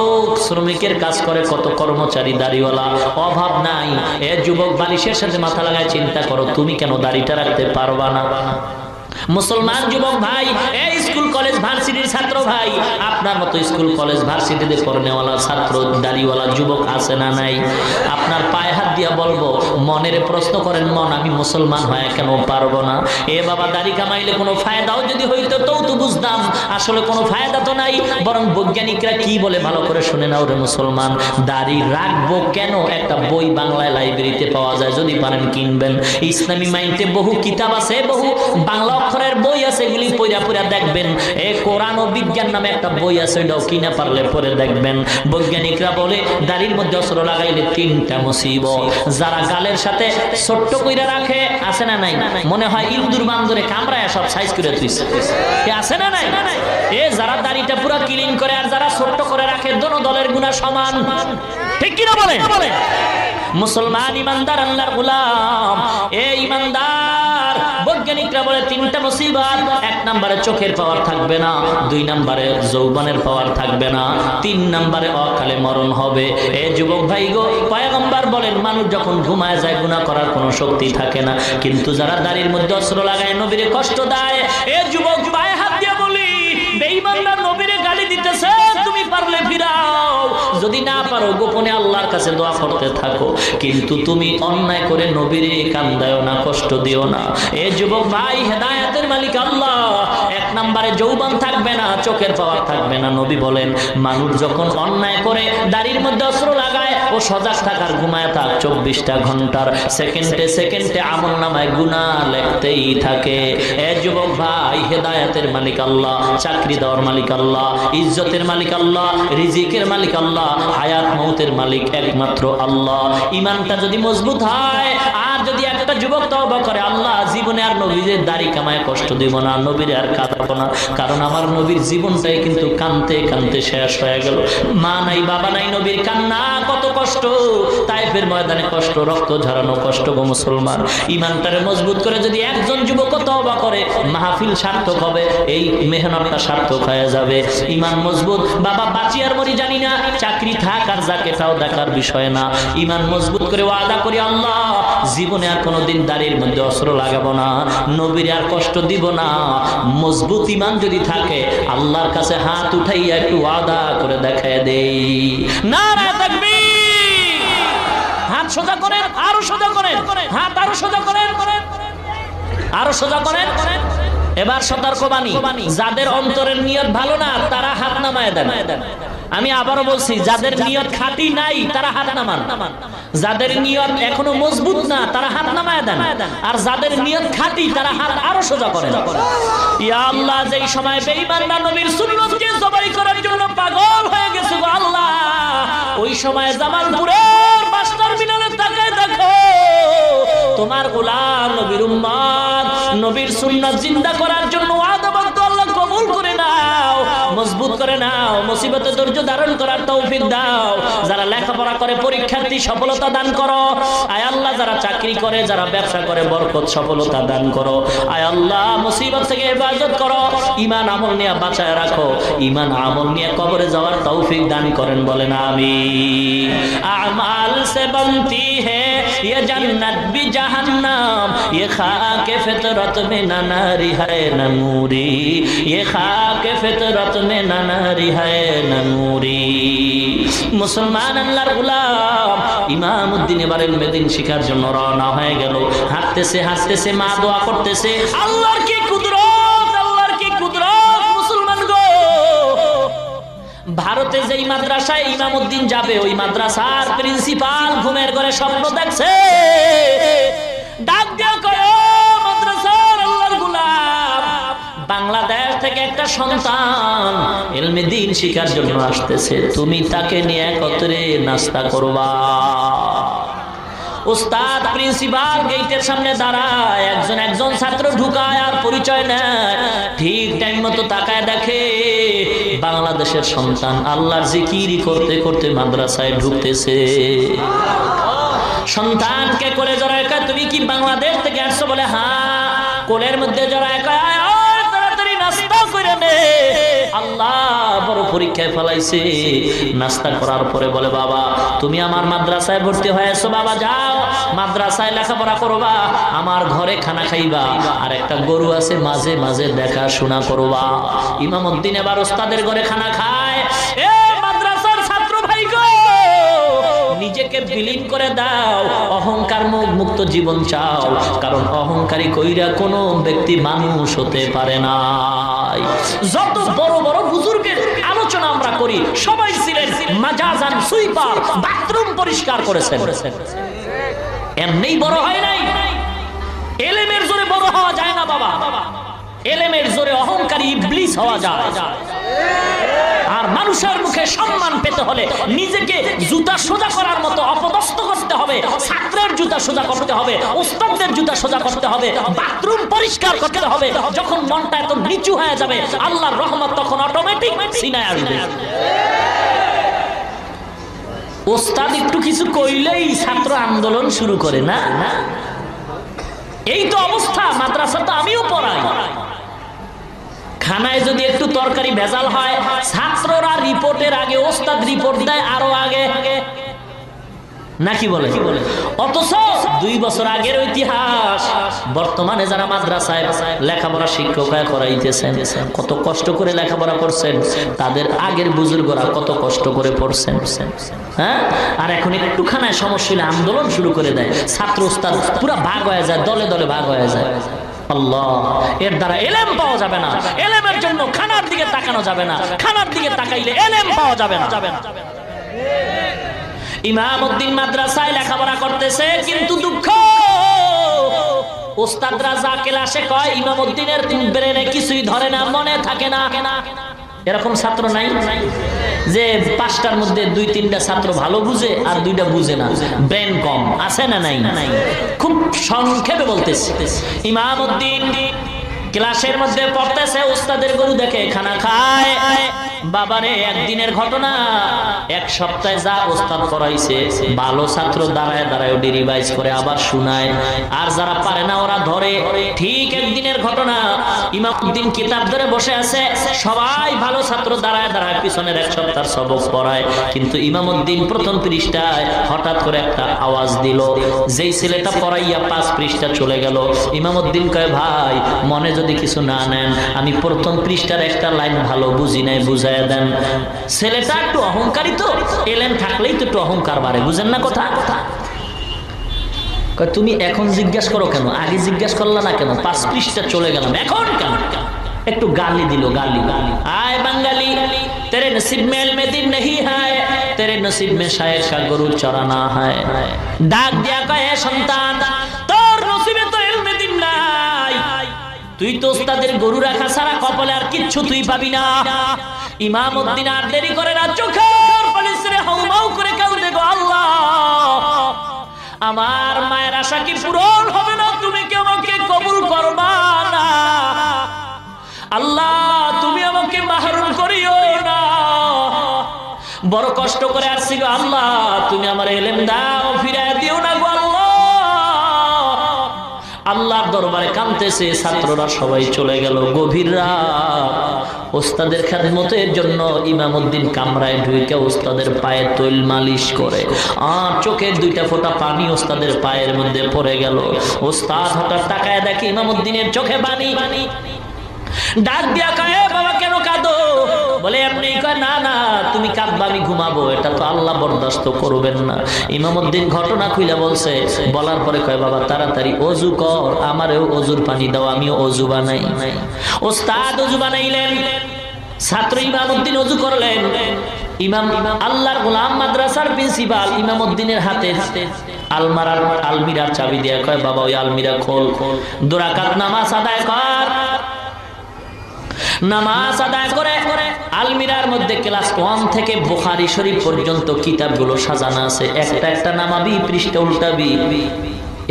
শ্রমিকের কাজ করে, কত কর্মচারী দাড়িওয়ালা, অভাব নাই। এ যুবক, বালিশের সাথে মাথা লাগায় চিন্তা করো, তুমি কেন দাড়িটা রাখতে পারবা না? মুসলমান যুবক ভাই, এই স্কুল কলেজ ভার্সিটির ছাত্র ভাই, আপনার মতো স্কুল কলেজ ভার্সিটিতে পড়নেওয়ালা ছাত্র দাড়িওয়ালা যুবক আছে না নাই? আপনার পায়ে হাত দিয়া বলবো, মনের প্রশ্ন করেন, মন আমি মুসলমান হয়ে কেন পারবো না? এ বাবা, দাড়ি কামাইলে কোনো ফায়দাও যদি হইতো তো বুঝতাম, আসলে কোনো ফায়দা তো নাই। বরং বৈজ্ঞানিকরা কি বলে ভালো করে শুনে নাও রে মুসলমান। দাড়ি রাখবো কেন? একটা বই বাংলায় লাইব্রেরিতে পাওয়া যায়, যদি পারেন কিনবেন। ইসলামী মাইন্ডে বহু কিতাব আছে, বহু বাংলা অক্ষরের বই আছে, এগুলি পড়া পড়া দেখবেন। এ কোরআন ও বিজ্ঞান নামে একটা বই আছে, ওটাও কিনা পারলে পড়ে দেখবেন। বৈজ্ঞানিকরা বলে দাড়ির মধ্যে অস্ত্র লাগাইলে 3টা মুসিবত। যারা গালের সাথে ছোট্ট কইরা রাখে, আছে না নাই? মনে হয় ইন্দুর বান্দরে কামড়ায় সব সাইজ করে তুইছে, আছে না নাই? এ যারা দাড়িটা পুরো ক্লিন করে আর যারা ছোট্ট করে রাখে, দোনো দলের গুনাহ সমান। ঠিক কি না বলেন? মুসলমান ইমানদার, আল্লাহর গোলাম, এ ইমানদার, বৈজ্ঞানিকরা বলে 3টা মুসিবত। 1 নম্বরে চোখের পাওয়ার থাকবে না, 2 নম্বরে যৌবনের পাওয়ার থাকবে না, 3 নম্বরে অকালে মরণ হবে। এ যুবক ভাই গো, পয়গম্বর বলেন, মানুষ যখন ঘুমায় যায় গুনাহ করার কোনো শক্তি থাকে না, কিন্তু যারা দাড়ির মধ্যে অস্ত্র লাগায় নবীরে কষ্ট দেয়, এ যুবক পায়ে হাত দিয়ে বলি, বেঈমানরা নবীরে গালি দিতেছে, তুমি পারলে ফিরাও, যদি না পারো গোপনে আল্লাহর কাছে দোয়া করতে থাকো, কিন্তু তুমি অন্যায় করে নবীরে কান্দায়ও না, কষ্ট দিও না। এ যুবক ভাই, হেদায়েতের মালিক আল্লাহ। নম্বরে যৌবন থাকবে না, চোখের পাওয়ার থাকবে না। নবী বলেন মানুষ যখন অন্যায় করে দাড়ির মধ্যে অস্ত্র লাগায়, ও সজাগ থাকার ঘুমায় থাক 24টা ঘন্টার সেকেন্ডে সেকেন্ডে আমলনামায় গুনাহ লিখতেই থাকে। এ যুবক ভাই, হেদায়েতের মালিক আল্লাহ, চাকরি দেওয়ার মালিক আল্লাহ, ইজ্জতের মালিক আল্লাহ, রিজিকের মালিক আল্লাহ, হায়াত মৌতের মালিক একমাত্র আল্লাহ। ঈমানটা যদি মজবুত হয়, আর যদি একটা যুবক তওবা করে, আল্লাহ জীবনে আর নবীর দাড়ি কামায় কষ্ট দেব না, নবীর আর কাঁদাবো না, কারণ আমার নবীর জীবনটাই কিন্তু কানতে কানতে শেষ হয়ে গেল। মা নাই, বাবা নাই, নবীর কান্না কত কষ্ট, তাইফের ময়দানে কষ্ট, রক্ত ঝরানো কষ্ট গো মুসলমান। ঈমানটারে মজবুত করে যদি একজন যুবক তওবা করে, মাহফিল সার্থক হবে, এই মেহনতটা সার্থক হয়ে যাবে। ঈমান মজবুত, বাবা বাঁচি আর মরি জানি না, চাকরি থাক আর যাক এটাও দেখার বিষয় না। ঈমান মজবুত করে ওয়াদা করি, আল্লাহ জীবনে আর কোনোদিন দাড়ির মধ্যে অস্ত্র লাগাবো না, নবীর আর কষ্ট দিব না। মজবুত ঈমান যদি থাকে, আল্লাহর কাছে হাত উঠাইয়া একটু ওয়াদা করে দেখায় দেই। নারায়ে তাকবীর! হাত সোজা করেন, আরো সোজা করেন, হাত আরো সোজা করেন, আরো সোজা করেন। এবার সতর্কবাণী, যাদের অন্তরের নিয়ত ভালো না তারা হাত নামায় দেন। আমি আবারও বলছি, যাদের নিয়ত খাঁটি নাই তারা হাত নামান। যাদের নিয়ত এখনো মজবুত না তারা হাত নামায় দেন, আর যাদের নিয়ত খাঁটি তারা হাত আরো সোজা করেন। ইয়া আল্লাহ, যেই সময় বেঈমানরা নবীর সুন্নতকে জবাই করার জন্য পাগল হয়ে গেছে গো আল্লাহ, ওই সময় জামালপুরের বাস টার্মিনালে তাকায় দেখো, তোমার গোলাম নবীর উম্মত নবীর সুন্নাত জিন্দা করার জন্য ওয়াদাবদ্ধ, আল্লাহ কবুল করে নাও, মজবুত করে নাও, মুসিবতে ধৈর্য ধারণ করার তৌফিক দাও। যারা লেখাপড়া করে পরীক্ষার্থী সফলতা দান করো আয় আল্লাহ, যারা চাকরি করে, যারা ব্যবসা করে বরকত সফলতা দান করো আয় আল্লাহ, মুসিবত থেকে হেফাজত করো, ঈমান আমল নিয়ে বাঁচায় রাখো, ঈমান আমল নিয়ে কবরে যাওয়ার তৌফিক দান করেন, বলেন আমিন। আমাল সে বনতি হে ये जन्नत भी जहन्नम, ये खाके फितरत में न नारी है न नूरी, ये खाके फितरत में न नारी है न नूरी। মুসলমান আল্লাহর গোলাম ইমামউদ্দিন এবার ইলমেদিন শিখার জন্য রওনা হয়ে গেল। হাঁটতেছে হাঁটতেছে, মা দোয়া করতেছে, আল্লাহর কি কুদরত, আল্লাহর কি কুদরত। মুসলমান গো, ভারতে যেই মাদ্রাসায় ইমামউদ্দিন যাবে, ওই মাদ্রাসার প্রিন্সিপাল ঘুমের ঘরে স্বপ্ন দেখছে, ডাক দেয়া করে, মাদ্রাসার আল্লাহর গোলাম, বাংলাদেশ থেকে একটা সন্তান ইলমে দ্বীন শিখার জন্য আসতেছে, তুমি তাকে নিয়ে একত্রে নাস্তা করবা। উস্তাদ প্রিন্সিপাল গেটের সামনে দাঁড়ায়, একজন ছাত্র ঢুকায় আর পরিচয় নেয়, ঠিক টাইম মতো তাকায় দেখে বাংলাদেশের সন্তান আল্লাহর জিকির করতে করতে মাদ্রাসায় ঢুকতেছে। সন্তানকে কোলে জড়ায় কয়, তুমি কি বাংলাদেশ থেকে আসছো? বলে হ্যাঁ। কোলের মধ্যে জড়ায় কয়, আয় তাড়াতাড়ি নাস্তা করে নে, আল্লাহ বড় পরীক্ষায় ফেলাইছে। নাস্তা করার পরে বলে, বাবা তুমি আমার মাদ্রাসায় ভর্তি হয়েছো, বাবা যাও মাদ্রাসায় লেখাপড়া করবা, আমার ঘরে খানা খাইবা, আর একটা গরু আছে মাঝে মাঝে দেখাশোনা করবা। ইমামউদ্দিন এবার ওস্তাদের ঘরে খানা খায়। এ মাদ্রাসার ছাত্র ভাই গো, নিজেকে বিলীন করে দাও, অহংকার মুক্ত জীবন চাও, কারণ অহংকারী কইরা কোনো ব্যক্তি মানুষ হতে পারে না। যত বড় বড় বুজুর্গের আলোচনা আমরা করি, সবাই ছিলেন মাজাজান সুইপার, বাথরুম পরিষ্কার করেছেন, এমনি বড় হয় নাই। এলেমের জোরে বড় হওয়া যায় না বাবা, এলেমের জোরে অহংকারী ইবলিস হওয়া যায়। আর মানুষের মুখে সম্মান পেতে হলে নিজেকে জুতা সোজা করার মতো অপদস্থ করতে হবে, ছাত্রের জুতা সোজা করতে হবে, ওস্তাদদের জুতা সোজা করতে হবে, বাথরুম পরিষ্কার করতে হবে। যখন মনটা এত নিচু হয়ে যাবে, আল্লাহর রহমত তখন অটোমেটিক সিনায় আসবে। ওস্তাদ একটু কিছু কইলেই ছাত্র আন্দোলন শুরু করে, না না, এই তো অবস্থা। মাদ্রাসা তো আমিও পড়াই, খানায় যদি একটু তরকারি ভেজাল হয়, ছাত্ররা রিপোর্টের আগে ওস্তাদ রিপোর্ট দেয় আরো আগে, নাকি বলে? অথচ 2 বছর আগের ইতিহাস বর্তমানে যারা মাদ্রাসায় লেখাপড়া শিক্ষক হয়ে করাইতেছেন, কত কষ্ট করে লেখাপড়া করছেন, তাদের আগের বুজুর্গরা কত কষ্ট করে পড়ছেন, হ্যাঁ? আর এখন একটু খানায় সমস্যা হলে আন্দোলন শুরু করে দেয়, ছাত্র ওস্তাদ পুরো ভাগ হয়ে যায়, দলে দলে ভাগ হয়ে যায়। আল্লাহ, এর দ্বারা এলেম পাওয়া যাবে না। এলেমের জন্য খানার দিকে তাকানো যাবে না, খানার দিকে তাকাইলে এলেম পাওয়া যাবে না। ইমামউদ্দিন মাদ্রাসায় লেখাপড়া করতেছে, কিন্তু দুঃখ, ওস্তাদরা যা ক্লাসে কয় ইমামউদ্দিনের ব্রেনে কিছুই ধরে না, মনে থাকে না। এরকম ছাত্র নাই যে 5টার মধ্যে 2-3টা ছাত্র ভালো বুঝে আর 2টা বুঝে না, ব্রেন কম আছে না? নাই। খুব সংক্ষেপে বলতেছি, ইমামউদ্দিন ক্লাসের মধ্যে পড়তেছে, ওস্তাদের গরু দেখে খানা খায়। বাবারে, একদিনের ঘটনা, এক সপ্তাহে যা ওস্তাদ পড়াইছে ভালো ছাত্র দাঁড়ায় দাঁড়ায় রিভাইজ করে আবার শোনায়, আর যারা পারে না ওরা ধরে। ঠিক একদিনের ঘটনা, ইমামউদ্দিন কিতাব ধরে বসে আছে, সবাই ভালো ছাত্র দাঁড়ায় দাঁড়ায় পিছনের এক সপ্তাহ সবক পড়ায়, কিন্তু ইমামউদ্দিন প্রথম পৃষ্ঠায় হঠাৎ করে একটা আওয়াজ দিল, যেই ছেলেটা পড়াইয়া 5 পৃষ্ঠা চলে গেল। ইমামউদ্দিন কয়, ভাই মনে যদি কিছু না নেন, আমি প্রথম পৃষ্ঠার একটা লাইন ভালো বুঝি নাই, বুঝাইয়া দেন। ছেলেটা একটু অহংকারী তো, এলেম থাকলেই তো একটু অহংকার বাড়ে, বুঝেন না কথা? তুমি এখন জিজ্ঞেস করো কেন, আগে জিজ্ঞেস করলা না কেন? 5 পৃষ্ঠা চলে গেলাম, এখন কেন? একটু গালি দিল, গালি। আয় বাঙালি, তেরে নসিব में इल्म दिन नहीं है, तेरे नसीब में शायर का गरु चराना है। ডাক দিয়া কয়, সন্তান, তোর নসিবে তো ইলম দিন নাই, তুই তো ওস্তাদের গরু রাখা ছাড়া কপালে আর কিচ্ছু তুই পাবি না। ইমামউদ্দিন আর দেরি করে না, চোখের পানি ছেড়ে হাউমাউ করে কাঁদে, গো আল্লাহ, আমার মায়ের আশা কি পূরণ হবে না? তুমি কি আমাকে কবুল করবা না? আল্লাহ, তুমি আমাকে মাহরুম করিও না। বড় কষ্ট করে আসছি গো আল্লাহ, তুমি আমার ইলম দাও, ফিরায় দিও না গো আল্লাহ। আল্লাহর দরবারে কাঁদতেছে, ছাত্ররা সবাই চলে গেল। গভীর রাত, ওস্তাদের খেদমতের জন্য ইমামউদ্দিন কামরায় ঢুকে ওস্তাদের পায়ে তৈল মালিশ করে, আর চোখের 2টা ফোঁটা পানি ওস্তাদের পায়ের মধ্যে পড়ে গেল। ওস্তাদ হঠাৎ তাকায় দেখে ইমামউদ্দিনের চোখে পানি। ডাক দিয়া কয়, বাবা কেন কাঁদো? বলে এমনি। কয়, না না, তুমি কাঁদবা, আমি ঘুমাবো, এটা তো আল্লাহ বরদাস্ত করবেন না। ইমামউদ্দিন ঘটনা খুলে বলছে, বলার পরে কয়, বাবা তাড়াতাড়ি অজু কর, আমারেও অজুর পানি দাও, আমিও অজু বানাই। ওস্তাদ অজু বানাইলেন, ছাত্র ইমামউদ্দিন অজু করলেন। ইমাম আল্লাহর গোলাম মাদ্রাসার প্রিন্সিপাল ইমামউদ্দিনের হাতে আলমিরার চাবি দিয়ে কয়, বাবা ওই আলমিরা খোল, 2 রাকাত নামাজ আদায় কর। নামাজ আদায় করে আলমিরার মধ্যে ক্লাস 1 থেকে বুখারী শরীফ পর্যন্ত কিতাবগুলো সাজানো আছে, একটা একটা নামাবি, পৃষ্ঠা উল্টাবি,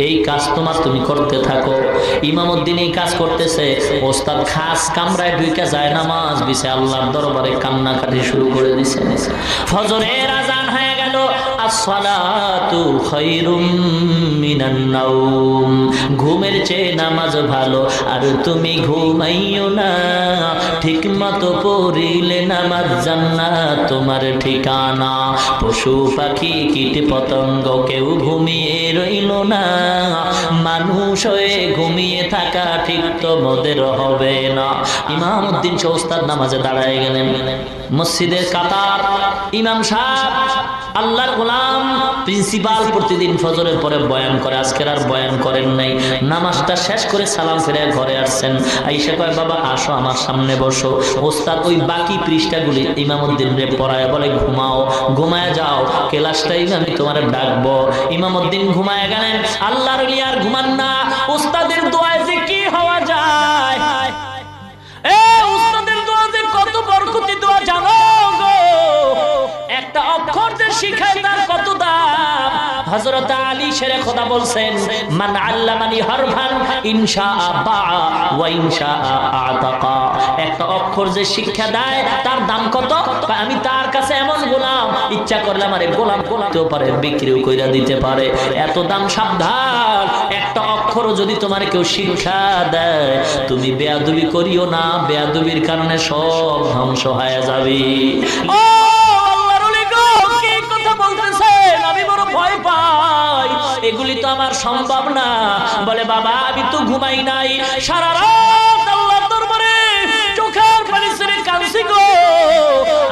এই কাজ তুমি করতে থাকো। ইমামউদ্দিন এই কাজ করতেছে, ওস্তাদ খাস কামরায় ঢুকে যায়, নামাজ বিছে আল্লাহর দরবারে কান্নাকাটি শুরু করে দিছে। ফজরের আজান হয়ে গেল, আসসালাতু খায়রুম মিনান নাওম, ঘুমের চেয়ে নামাজ ভালো, আর তুমি ঘুমাইও না, ঠিকমতো পড়িলে নামাজ জান্নাত তোমার ঠিকানা। পশু পাখি কীট পতঙ্গ কেউ ঘুমিয়ে রইল না, মানুষ হয়ে ঘুমিয়ে থাকা ঠিক তোমাদের হবে না। ইমামউদ্দিন ওস্তাদ নামাজে দাঁড়ায় গেলেন। মসজিদের কাতার, ইমাম সাহেব আল্লাহর গোলাম প্রিন্সিপাল প্রতিদিন ফজরের পরে বয়ান করে, আজকের আর বয়ান করেন নাই। নামাজটা শেষ করে সালাম ফিরে ঘরে আসছেন। আইসা কয়, বাবা আসো আমার সামনে বসো। ওস্তাদ ওই বাকি পৃষ্ঠাগুলি ইমামউদ্দিন রে পড়ায় বলে, ঘুমাও, ঘুমায় যাও, ক্লাসটাই আমি তোমার ডাকবো। ইমামউদ্দিন ঘুমায় গেলেন। আল্লাহর ওলি আর ঘুমান না। ওস্তাদের দোয়ায় যে কি হওয়া যায়, উস্তাদের দোয়া যে কত বরকতি দোয়া জানো গো, একটা অক্ষর যে শিখায় তার কত দাম। হযরত আলী শেরে খোদা বলছেন, মান আল্লামানি হারফান ইনশাআ বাআ ওয়া ইনশাআ আতাকা, একটা অক্ষর যে শিক্ষা দেয় তার দাম কত? আমি তার কাছে এমন গোলাম, ইচ্ছা করলে আমারে গোলাম করতেও পারে, বিক্রিও কইরা দিতে পারে, এত দাম। সাবধান, একটা অক্ষরও যদি তোমার কেউ শিক্ষা দেয়, তুমি বেয়াদবি করিও না, বেয়াদবির কারণে সব ধ্বংস হয়ে যাবে। ও আল্লাহর ওলি গো, কি কথা বলতেছেন? আমি বড় ভয় পাই, এগুলি তো আমার সম্ভব না। বলে, বাবা আমি তো ঘুমাই নাই, সারা রাত আল্লাহর দরবারে চোখের পানি ছেড়ে কাঁদছি গো।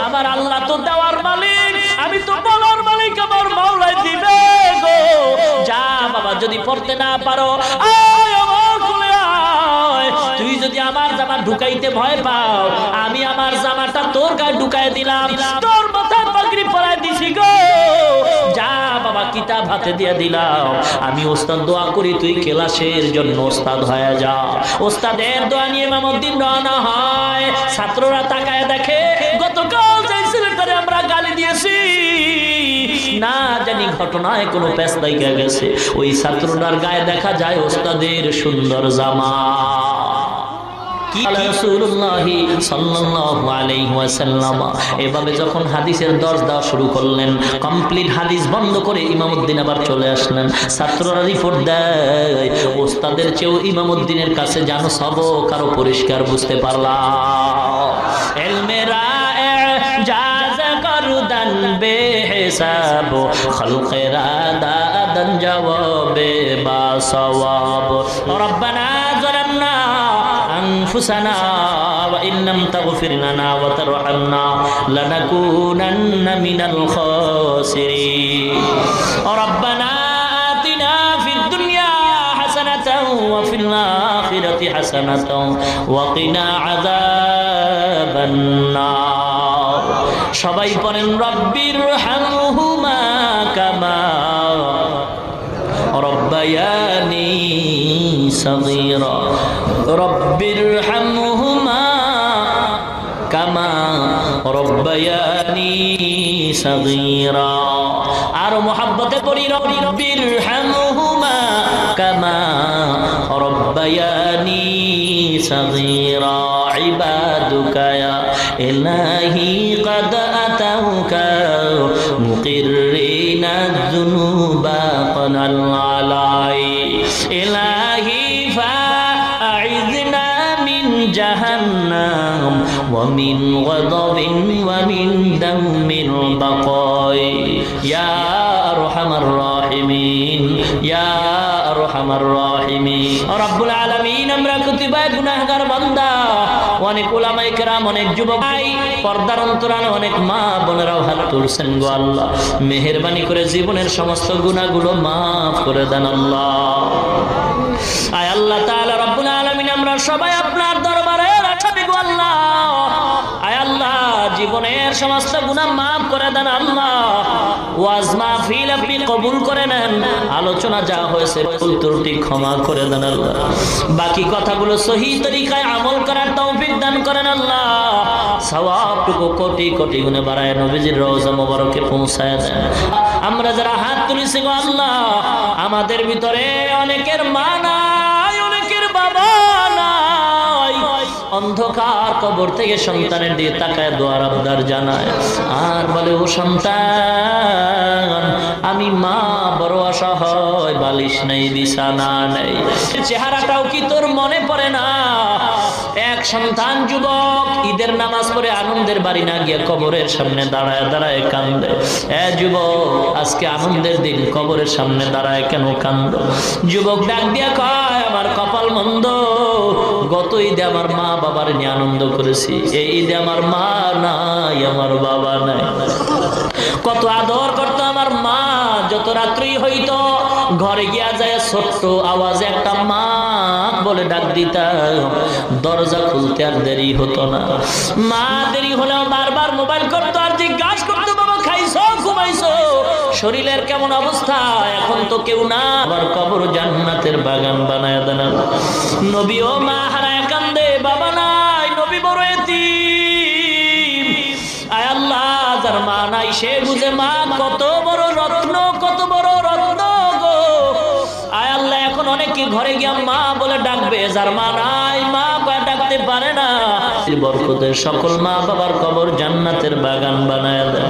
আমার আল্লাহ তো দেওয়ার মালিক, আমি তো বলার মালিক, আমার মাওলাই দিবে গো। যা বাবা, যদি পড়তে না পারো আয় আমার কোলে আয়, আমার জামা ঢুকাইতে ভয় পাও, আমি আমার জামাটা তোর গায়ে ঢুকাই দিলাম, তোর মাথায় পাগড়ি পরাই দিছি গো। যা বাবা কিতাব হাতে দিয়ে দিলাম, আমি ওস্তাদ দোয়া করি তুই ক্লাসের জন্য ওস্তাদ হয়ে যা। ওস্তাদের দোয়া নিয়ে ইমামউদ্দিন রওনা হয়। ছাত্ররা তাকায় দেখে গতকাল যে ছেলেটারে আমরা গালি দিয়েছি, না জানি ঘটনায় কোনো প্যাঁচ লাইগা গেছে, ওই ছাত্রটার গায়ে দেখা যায় ওস্তাদের সুন্দর জামা। এভাবে যখন হাদিসের দর্শ দেওয়া শুরু করলেন, কমপ্লিট হাদিস বন্ধ করে ইমামউদ্দিন আবার চলে আসলেন। ছাত্ররা রিপোর্ট দেয় ওস্তাদের চেয়েও ইমামউদ্দিনের কাছে জানো সবক আরো পরিষ্কার বুঝতে পারলাম। এলমেরা জাজ করদান বেহিসাব খলকেরা দাদান জওয়াবে বা সওয়াব রব্বানা যালামনা أنفسنا وإن لم تغفر لنا وترحمنا لنكونن من الخاسرين ربنا آتنا في الدنيا حسنة وفي الآخرة حسنة وقنا عذاب النار সবাই পড়েন রব্বির হামহুমা কামা রব্বায়ানি সগীরা রব্বির হামহুমা কামা রব্বায়ানি সগীরা। আর মুহাব্বতে পড়ি রব্বির হামহুমা কামা রব্বায়ানি সগীরা। ইবাদুকা ইয়া ইলাহি قد أتوك مقرين الذنوب قد العلاي إلهي فأعذنا من جهنم ومن غضب ومن دم البقاء يا أرحم الراحمين يا أرحم الراحمين رب العالمين আমরা কতিপয় গুনাহগার বান্দা, অনেক উলামায়ে কেরাম, অনেক যুবক ভাই, পর্দার অন্তরালে অনেক মা বোনেরাও হাত তুলছেন গো আল্লাহ, মেহেরবানি করে জীবনের সমস্ত গুনাহগুলো মাফ করে দেন আল্লাহ। আয় আল্লাহ তাআলা রব্বুল আলামিন আমরা সবাই আপনার দরবারে রাখাবি গো আল্লাহ। আয় আল্লাহ জীবনের সমস্ত গুনাহ মাফ করে দেন আল্লাহ। ওয়াজ মাহফিল আপনি কবুল করে নেন, আলোচনা যা হয়েছে ভুল ত্রুটি ক্ষমা করে দেন আল্লাহ। বাকি কথাগুলো সহি তরিকায় আমল করার তৌফিক দান করেন আল্লাহ। সওয়াবটুকু কোটি কোটি গুণে বাড়ায় নবীজির রওজা মোবারকে পৌঁছায় দেন। আমরা যারা হাত তুলেছি গো আল্লাহ, আমাদের ভিতরে অনেকের মা নাই, অনেকের বাবা নাই, অন্ধকার কবর থেকে সন্তানের দিয়ে তাকায় দোয়ার আবদার জানায় আর বলে ও সন্তান আমি মা বড় অসহায়, বালিশ নেই বিছানা নেই, চেহারাটাও কি তোর মনে পড়ে না? এক সন্তান যুবক ঈদের নামাজ পড়ে আনন্দের বাড়ি না গিয়ে কবরের সামনে দাঁড়ায় দাঁড়ায় কান্দে। এ যুবক আজকে আনন্দের দিন, কবরের সামনে দাঁড়ায় কেন কান্দ? যুবক ডাক দিয়া কয় আমার কপাল মন্দ, গত ঈদে আমার মা বাবার নিয়ে আনন্দ করেছি, এই ঈদে আমার মা নাই, আমার বাবা নাই। কত আদর করতো আমার মা, যত রাত্রি হইতো ঘরে গিয়া যায় ছোট্ট আওয়াজে একটা মা বলে ডাক দিতাম, দরজা খুলতে আর দেরি হতো না। মা দেরি হলেও বারবার মোবাইল করতো আর জিজ্ঞাসা করতো বাবা খাইছো ঘুমাইছো, শরীরের কেমন অবস্থা? এখন তো কেউ না, আবার কবর জান্নাতের বাগান বানায় দেন। নবী ও মা হারায় কান্দে, বাবা নাই, নবী বড় এতিম। আয় আল্লাহ যার মা নাই সে বুঝে মা কত বড় রত্ন, কত বড় রত্ন গো। আয় আল্লাহ এখন অনেকে ঘরে গিয়া মা বলে ডাকবে, যার মা নাই মা ডাকতে পারে না। বরকতের সকল মা বাবার কবর জান্নাতের বাগান বানায় দেন।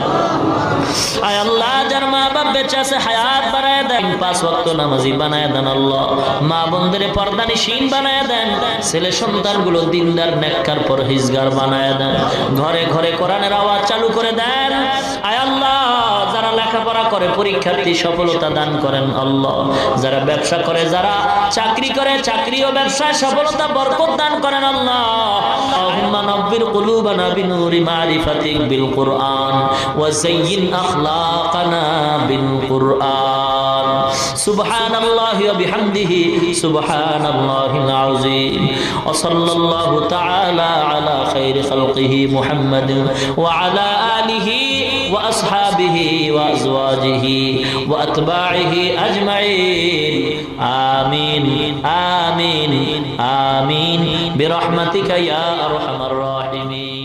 আয় আল্লাহ যার মা বাপ বেঁচে আছে হায়াত বানায় দেন, 5 ওয়াক্ত নামাজি বানায় দেন আল্লাহ। মা বোনদের পর্দানিশীন বানায় দেন, ছেলে সন্তানগুলো দিনদার নেককার পরহেজগার বানায় দেন, ঘরে ঘরে কোরআনের আওয়াজ চালু করে দেন। আয় আল্লাহ যারা লেখাপড়া করে পরীক্ষার্থী সফলতা দান করেন আল্লাহ, যারা ব্যবসা করে, যারা চাকরি করে চাকরি ও ব্যবসায় সফলতা বরকত দান করেন আল্লাহ। আল্লাহ আল্লাহুম্মা নাব্বির কুলুবানা বিনুরি মারিফাতিক বিল কুরআন ওয়া যায়্যিন আখলাকানা বিল কুরআন সুবহানাল্লাহি ওয়া বিহামদিহি সুবহানাল্লাহিল আযীম ওয়া সাল্লাল্লাহু তাআলা আলা খাইরি খালকিহি মুহাম্মাদিন ওয়া আলা আলিহি ওয়া আসহাবিহি ওয়া আজওয়াজিহি ওয়া আতবা'iহি আজমাইন আমিন আমিন আমিন বিরহমাতিকা ইয়া আরহামার রাহিমিন।